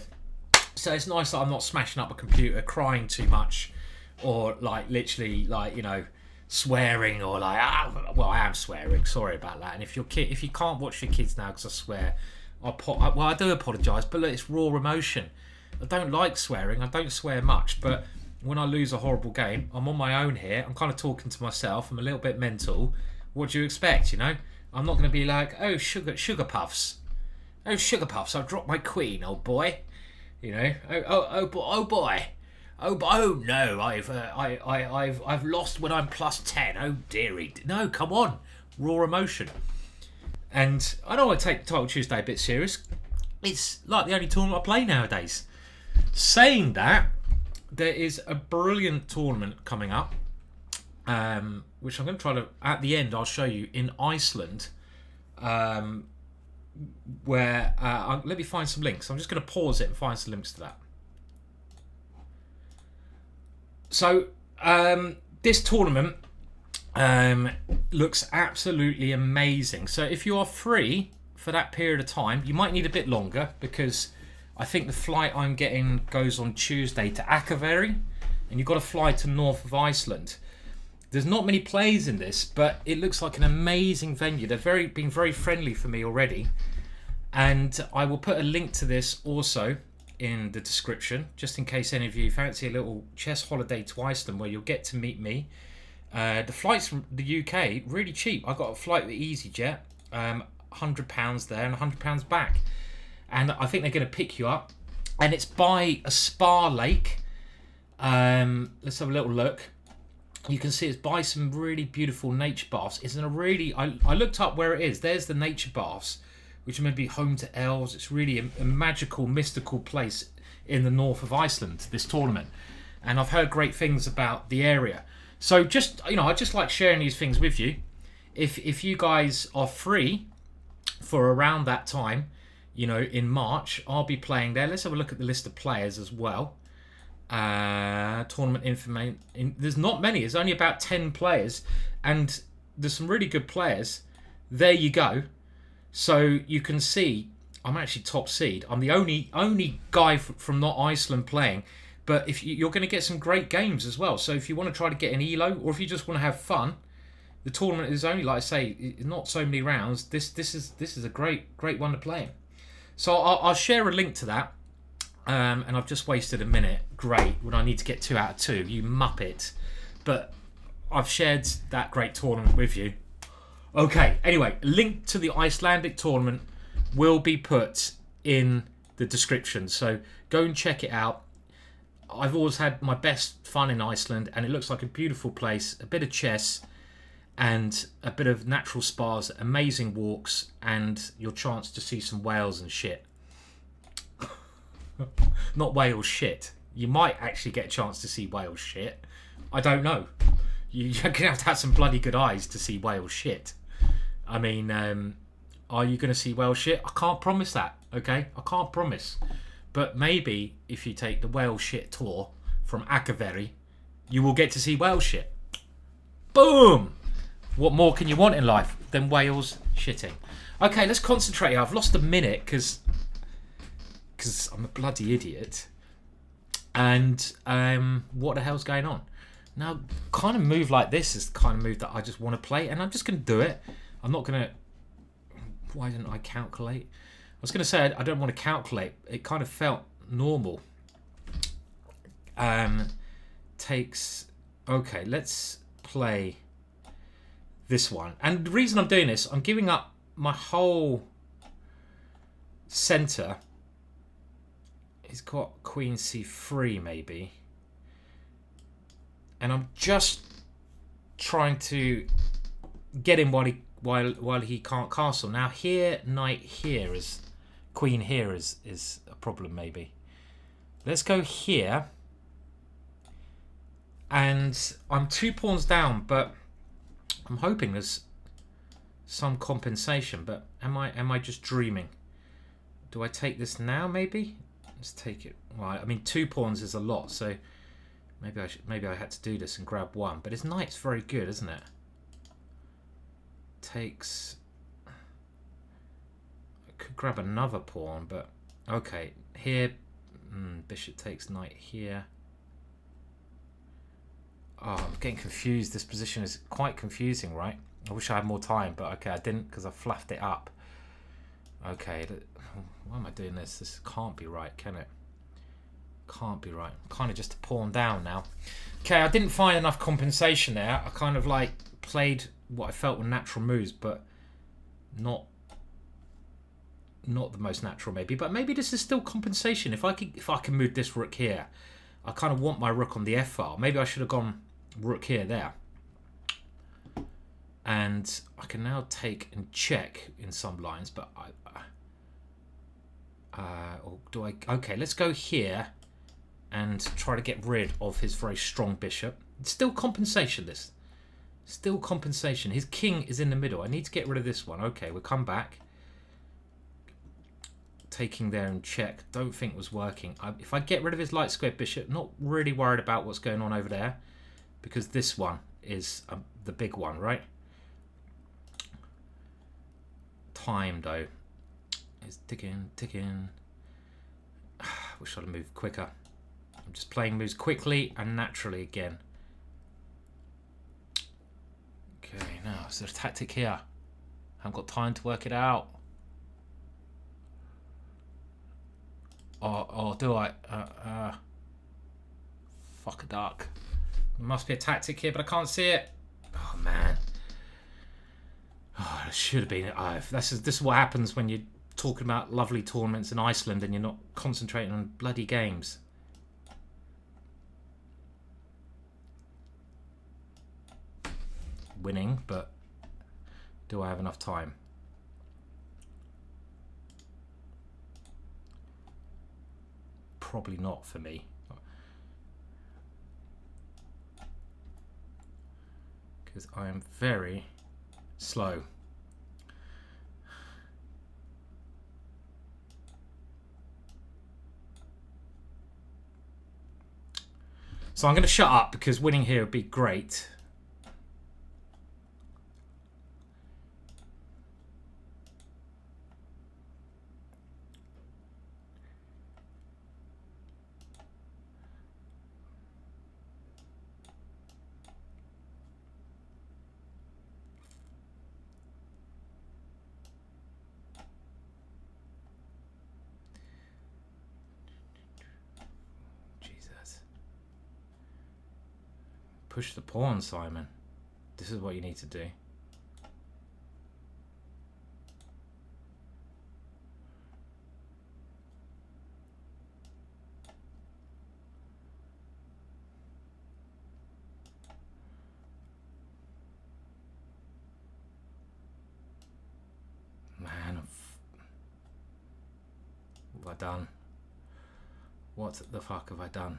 So it's nice that I'm not smashing up a computer, crying too much, or like literally like, you know, swearing, or like, well, I am swearing, sorry about that. And if you can't watch your kids now because I swear, I do apologise, but look, it's raw emotion. I don't like swearing, I don't swear much, but when I lose a horrible game, I'm on my own here, I'm kind of talking to myself, I'm a little bit mental. What do you expect, you know? I'm not going to be like, oh, sugar puffs, I've dropped my queen, old boy, you know, oh boy. Oh no! I've lost when I'm +10. Oh dearie! No, come on, raw emotion. And I don't want to take Title Tuesday a bit serious. It's like the only tournament I play nowadays. Saying that, there is a brilliant tournament coming up, which I'm going to try to, at the end, I'll show you, in Iceland, where let me find some links. I'm just going to pause it and find some links to that. So, this tournament looks absolutely amazing. So, if you are free for that period of time, you might need a bit longer, because I think the flight I'm getting goes on Tuesday to Akureyri, and you've got to fly to north of Iceland. There's not many players in this, but it looks like an amazing venue. They've been very friendly for me already, and I will put a link to this also in the description, just in case any of you fancy a little chess holiday to Iceland where you'll get to meet me. The flights from the UK, really cheap. I got a flight with EasyJet, £100 there and £100 back. And I think they're going to pick you up. And it's by a spa lake. Let's have a little look. You can see it's by some really beautiful nature baths. It's in a really... I looked up where it is. There's the nature baths, which are maybe home to elves. It's really a magical, mystical place in the north of Iceland, this tournament. And I've heard great things about the area. So just, I just like sharing these things with you. If you guys are free for around that time, in March, I'll be playing there. Let's have a look at the list of players as well. Tournament information. There's not many. There's only about 10 players, and there's some really good players. There you go. So you can see I'm actually top seed. I'm the only guy from not Iceland playing. But if you're going to get some great games as well. So if you want to try to get an elo, or if you just want to have fun, the tournament is only, like I say, not so many rounds. This is a great one to play in. So I'll share a link to that. And I've just wasted a minute. Great, when I need to get 2 out of 2, you muppet. But I've shared that great tournament with you. Okay, anyway, link to the Icelandic tournament will be put in the description. So go and check it out. I've always had my best fun in Iceland, and it looks like a beautiful place. A bit of chess and a bit of natural spas, amazing walks, and your chance to see some whales and shit. Not whale shit. You might actually get a chance to see whale shit. I don't know. You're going to have some bloody good eyes to see whale shit. I mean, are you going to see whale shit? I can't promise that, okay? I can't promise. But maybe if you take the whale shit tour from Akaveri, you will get to see whale shit. Boom! What more can you want in life than whales shitting? Okay, let's concentrate. I've lost a minute because I'm a bloody idiot. And what the hell's going on? Now, kind of move like this is the kind of move that I just want to play, and I'm just going to do it. I'm not going to... Why didn't I calculate? I was going to say I don't want to calculate. It kind of felt normal. Takes... Okay, let's play this one. And the reason I'm doing this, I'm giving up my whole centre. He's got Queen C3 maybe. And I'm just trying to get him while he can't castle. Now here, knight here is... Queen here is a problem maybe. Let's go here. And I'm 2 pawns down, but I'm hoping there's some compensation. But am I just dreaming? Do I take this now maybe? Let's take it. Well, I mean 2 pawns is a lot, so maybe I had to do this and grab 1. But his knight's very good, isn't it? Takes... I could grab another pawn, but okay. Here, bishop takes knight here. Oh, I'm getting confused. This position is quite confusing, right? I wish I had more time, but okay, I didn't because I fluffed it up. Okay, why am I doing this? This can't be right, can it? Can't be right. I'm kind of just a pawn down now. Okay, I didn't find enough compensation there. I kind of like played what I felt were natural moves, but not the most natural maybe. But maybe this is still compensation. If I can move this rook here, I kind of want my rook on the F file. Maybe I should have gone rook here, there. And I can now take and check in some lines, but or do I? Okay, let's go here and try to get rid of his very strong bishop. It's still compensation, this. Still compensation. His king is in the middle. I need to get rid of this one. Okay, we'll come back. Taking there and check. Don't think it was working. If I get rid of his light square bishop, not really worried about what's going on over there, because this one is the big one, right? Time though is ticking. Wish I'd have moved quicker. I'm just playing moves quickly and naturally again. Okay, now is there a tactic here? I haven't got time to work it out. Or do I? Fuck a duck. There must be a tactic here, but I can't see it. Oh man. Oh, it should have been. This is what happens when you're talking about lovely tournaments in Iceland and you're not concentrating on bloody games. winning, but do I have enough time? Probably not for me. Because I am very slow. So I'm going to shut up because winning here would be great. Push the pawn, Simon. This is what you need to do. Man, what have I done? What the fuck have I done?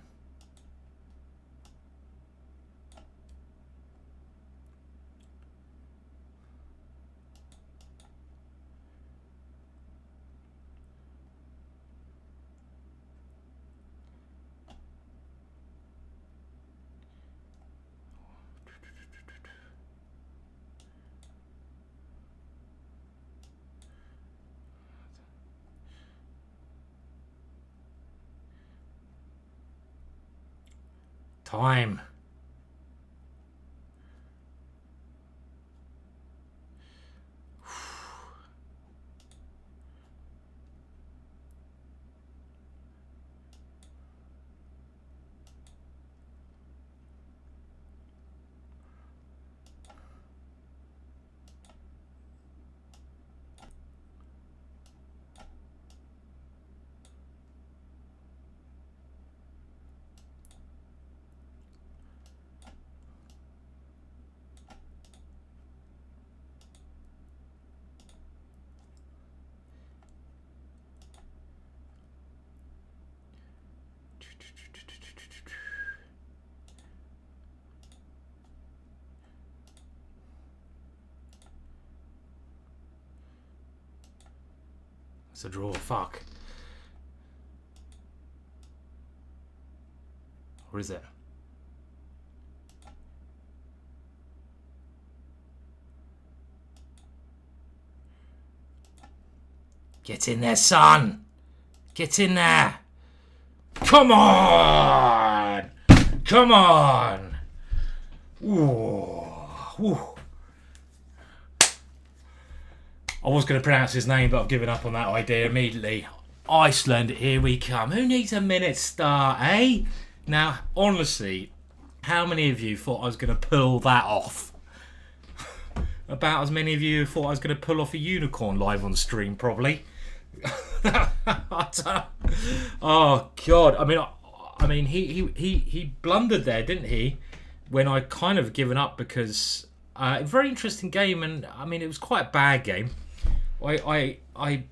Time. It's a draw. Fuck. Or is it? Get in there, son. Get in there. Come on. Come on. Ooh. Ooh. I was going to pronounce his name, but I've given up on that idea immediately. Iceland, here we come. Who needs a minute start, eh? Now, honestly, how many of you thought I was going to pull that off? About as many of you thought I was going to pull off a unicorn live on stream, probably. Oh, God. I mean, he blundered there, didn't he? When I kind of given up because a very interesting game, and I mean, it was quite a bad game. I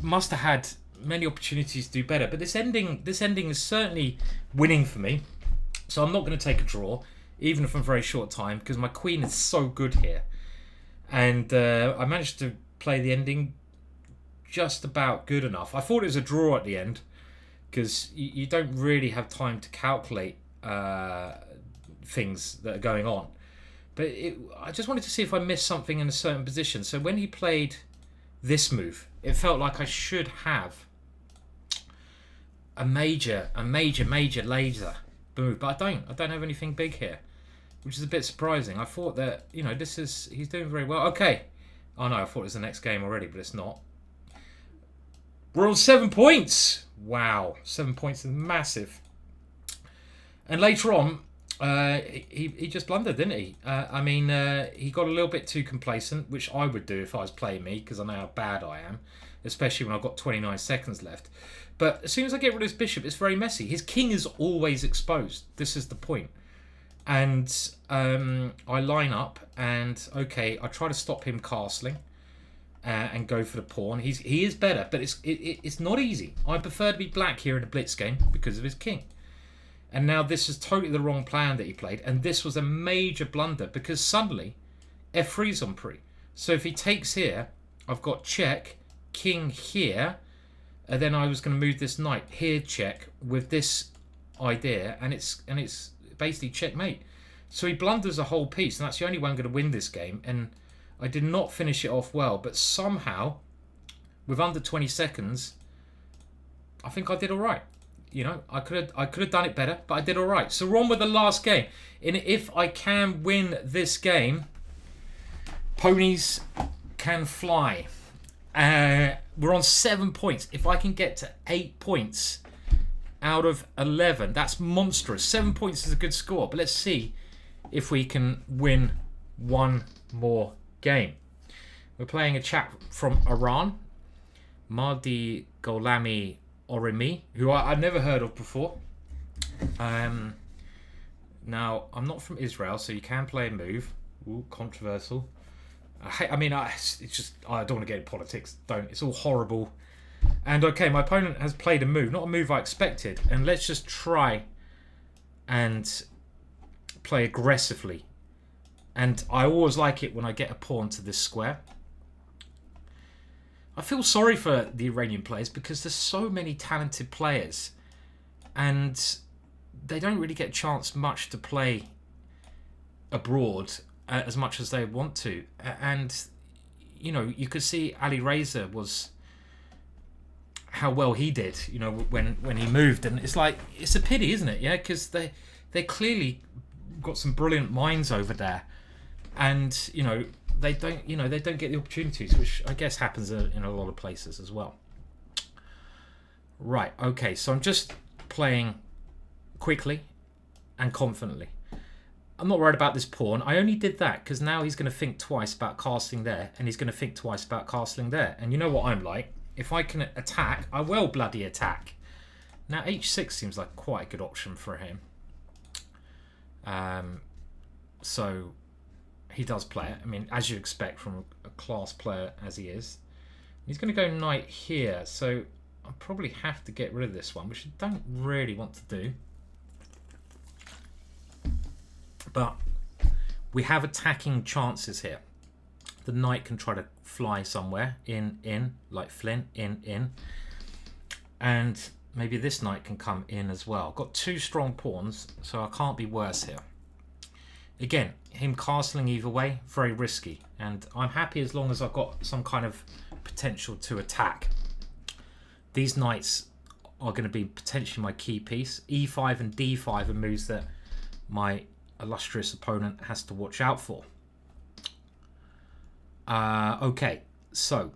must have had many opportunities to do better, but this ending is certainly winning for me. So I'm not going to take a draw, even for a very short time, because my queen is so good here, and I managed to play the ending just about good enough. I thought it was a draw at the end, because you don't really have time to calculate things that are going on. But I just wanted to see if I missed something in a certain position. So when he played this move, it felt like I should have a major laser move, but I don't have anything big here, which is a bit surprising. I thought that, you know, he's doing very well. Okay. Oh no, I thought it was the next game already, but it's not. We're on 7 points. Wow, 7 points is massive. And later on, he just blundered, didn't he? He got a little bit too complacent, which I would do if I was playing me, because I know how bad I am, especially when I've got 29 seconds left. But as soon as I get rid of his bishop, it's very messy. His king is always exposed. This is the point. And I line up, and okay, I try to stop him castling and go for the pawn. He is better, but it's not easy. I prefer to be black here in a blitz game because of his king. And now this is totally the wrong plan that he played, and this was a major blunder because suddenly f3's on pre. So if he takes here, I've got check, king here, and then I was going to move this knight here, check with this idea, and it's basically checkmate. So he blunders a whole piece, and that's the only way I'm going to win this game. And I did not finish it off well, but somehow, with under 20 seconds, I think I did all right. You know, I could have done it better, but I did all right. So we're on with the last game. And if I can win this game, ponies can fly. We're on 7 points. If I can get to 8 points out of 11, that's monstrous. 7 points is a good score, but let's see if we can win one more game. We're playing a chap from Iran, Mahdi Gholami Orimi, who I've never heard of before. Now, I'm not from Israel, so you can play a move. Ooh, controversial. It's just, I don't want to get in politics. Don't. It's all horrible. And okay, my opponent has played a move, not a move I expected. And let's just try and play aggressively. And I always like it when I get a pawn to this square. I feel sorry for the Iranian players because there's so many talented players. And they don't really get a chance much to play abroad as much as they want to. And, you know, you could see Ali Reza was how well he did, you know, when he moved. And it's like, it's a pity, isn't it? Yeah, because they clearly got some brilliant minds over there. And, you know, they don't get the opportunities, which I guess happens in a lot of places as well. Right, okay, so I'm just playing quickly and confidently. I'm not worried about this pawn. I only did that because now he's going to think twice about castling there, and he's going to think twice about castling there. And you know what I'm like. If I can attack, I will bloody attack. Now h6 seems like quite a good option for him. So he does play it. I mean, as you expect from a class player as he is. He's going to go knight here, so I probably have to get rid of this one, which I don't really want to do. But we have attacking chances here. The knight can try to fly somewhere, in, like Flint, in. And maybe this knight can come in as well. Got two strong pawns, so I can't be worse here. Again, him castling either way, very risky. And I'm happy as long as I've got some kind of potential to attack. These knights are going to be potentially my key piece. E5 and D5 are moves that my illustrious opponent has to watch out for. Okay, so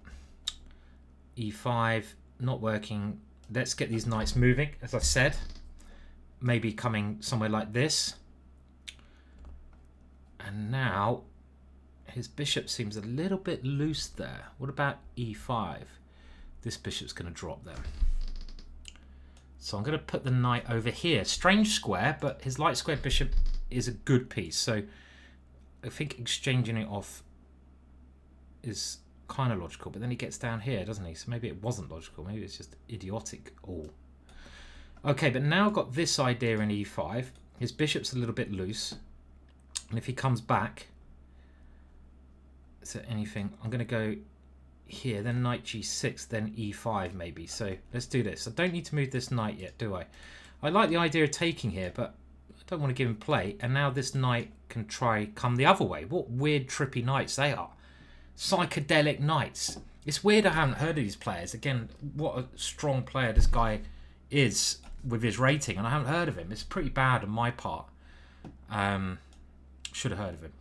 E5 not working. Let's get these knights moving, as I said. Maybe coming somewhere like this. And now his bishop seems a little bit loose there. What about E5? This bishop's going to drop there. So I'm going to put the knight over here. Strange square, but his light squared bishop is a good piece. So I think exchanging it off is kind of logical. But then he gets down here, doesn't he? So maybe it wasn't logical. Maybe it's just idiotic all. Okay, but now I've got this idea in E5. His bishop's a little bit loose. And if he comes back, is there anything? I'm going to go here, then knight G6, then E5 maybe. So let's do this. I don't need to move this knight yet, do I? I like the idea of taking here, but I don't want to give him play. And now this knight can try come the other way. What weird trippy knights they are. Psychedelic knights. It's weird I haven't heard of these players. Again, what a strong player this guy is with his rating, and I haven't heard of him. It's pretty bad on my part. Should have heard of him.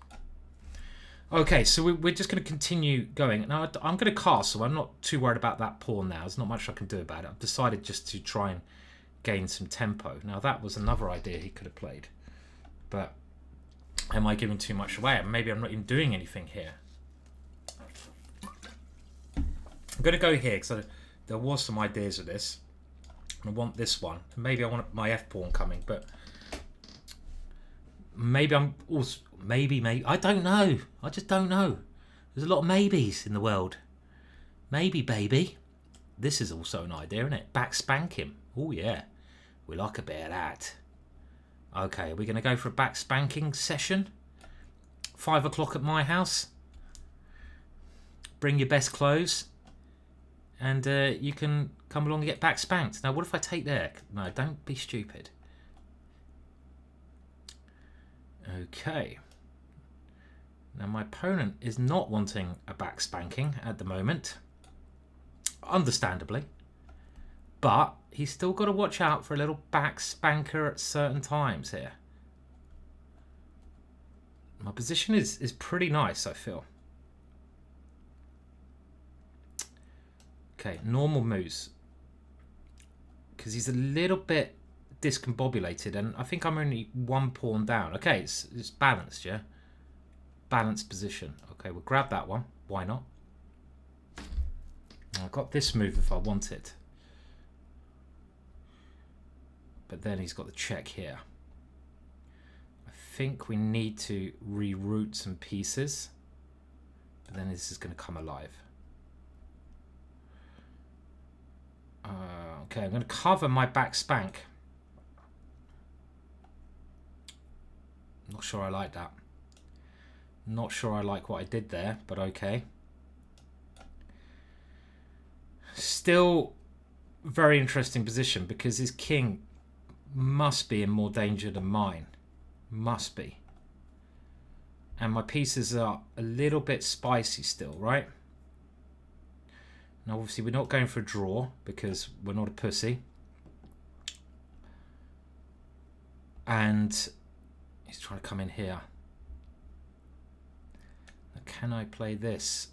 Okay, so we're just going to continue going. Now, I'm going to castle. I'm not too worried about that pawn now. There's not much I can do about it. I've decided just to try and gain some tempo. Now, that was another idea he could have played. But am I giving too much away? Maybe I'm not even doing anything here. I'm going to go here because there was some ideas of this. I want this one. Maybe I want my f-pawn coming, but maybe I'm also... Maybe. I don't know. I just don't know. There's a lot of maybes in the world. Maybe, baby. This is also an idea, isn't it? Back spank him. Oh, yeah. We like a bit of that. Okay, we're going to go for a back spanking session. 5 o'clock at my house. Bring your best clothes. And you can come along and get back spanked. Now, what if I take there? No, don't be stupid. Okay. Now, my opponent is not wanting a back spanking at the moment. Understandably. But he's still got to watch out for a little back spanker at certain times here. My position is pretty nice, I feel. Okay, normal moves. Because he's a little bit discombobulated, and I think I'm only 1 pawn down. Okay, it's balanced, yeah? Balanced position. Okay, we'll grab that one. Why not? I've got this move if I want it. But then he's got the check here. I think we need to reroute some pieces. But then this is going to come alive. Okay, I'm going to cover my back spank. Not sure I like that. Not sure I like what I did there, but okay. Still very interesting position because his king must be in more danger than mine. Must be. And my pieces are a little bit spicy still, right? Now, obviously, we're not going for a draw because we're not a pussy. And he's trying to come in here. Now, can I play this?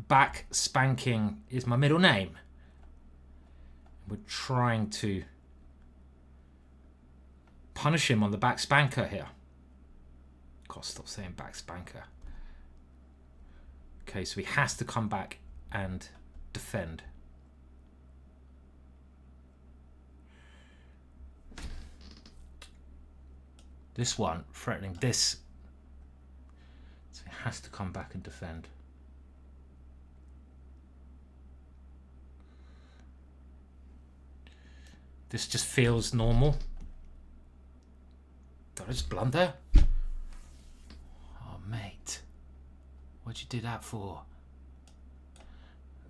Back spanking is my middle name. We're trying to punish him on the back spanker here. Gotta stop saying back spanker. Okay, so he has to come back and defend. This one threatening this. So he has to come back and defend. This just feels normal. Did I just blunder? Oh, mate. What'd you do that for?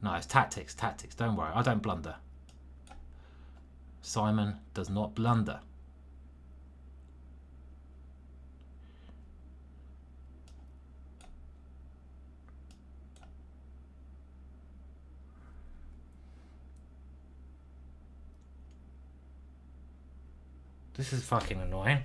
No, it's tactics, tactics. Don't worry, I don't blunder. Simon does not blunder. This is fucking annoying.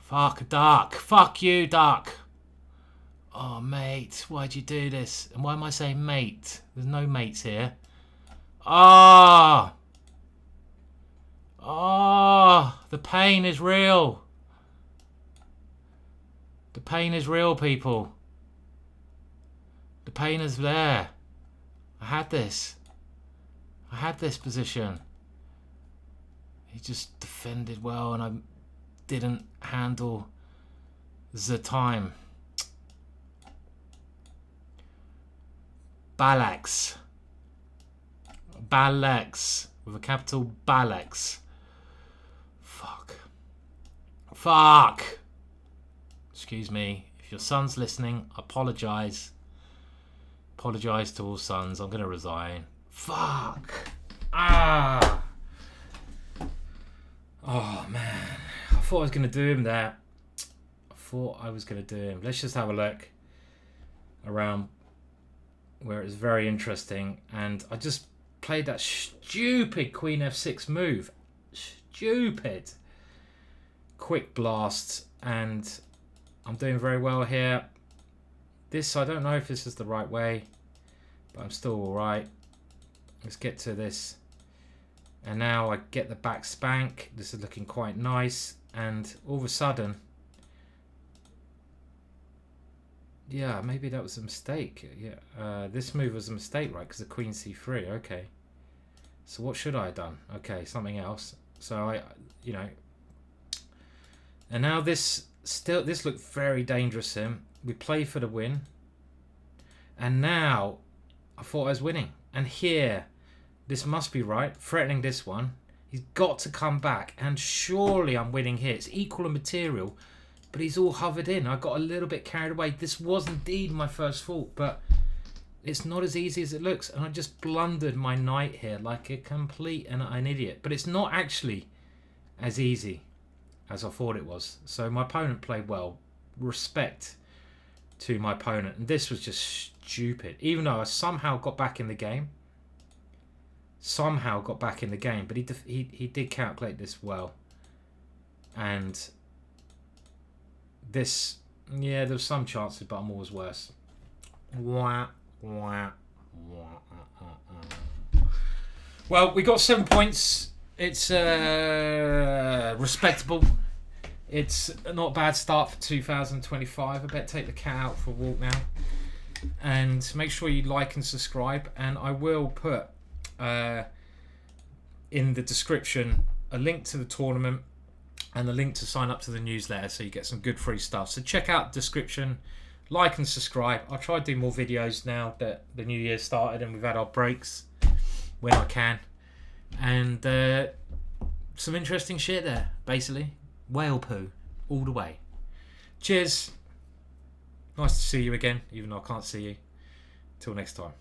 Fuck, Dark. Fuck you, Dark. Oh, mate. Why'd you do this? And why am I saying mate? There's no mates here. Ah! Ah! The pain is real. The pain is real, people. The pain is there. I had this. I had this position. He just defended well and I didn't handle the time. Balax. Balax. With a capital Balax. Fuck. Fuck! Excuse me. If your son's listening, apologise. Apologise to all sons. I'm going to resign. Fuck! Ah! Oh, man. I thought I was going to do him there. Let's just have a look around where it's very interesting. And I just played that stupid Queen F6 move. Stupid. Quick blast. And I'm doing very well here. This, I don't know if this is the right way. But I'm still alright. Let's get to this. And now I get the back spank. This is looking quite nice. And all of a sudden, Yeah, maybe that was a mistake. Yeah, this move was a mistake, right? Because the queen c3. Okay. So what should I have done? Okay, something else. So and now this looked very dangerous. We play for the win, and now I thought I was winning. And here, this must be right. Threatening this one, he's got to come back, and surely I'm winning here. It's equal in material. But he's all hovered in. I got a little bit carried away. This was indeed my first fault, but it's not as easy as it looks. And I just blundered my knight here like a complete and an idiot. But it's not actually as easy as I thought it was. So my opponent played well. Respect to my opponent. And this was just stupid. Even though I somehow got back in the game. But he did calculate this well. And this, yeah, there's some chances, but I'm always worse. Well, we got 7 points. It's respectable. It's not a bad start for 2025. I better take the cat out for a walk now. And make sure you like and subscribe. And I will put in the description a link to the tournament and the link to sign up to the newsletter so you get some good free stuff. So check out the description, like and subscribe. I'll try to do more videos now that the new year started and we've had our breaks when I can. And some interesting shit there, basically. Whale poo, all the way. Cheers. Nice to see you again, even though I can't see you. Till next time.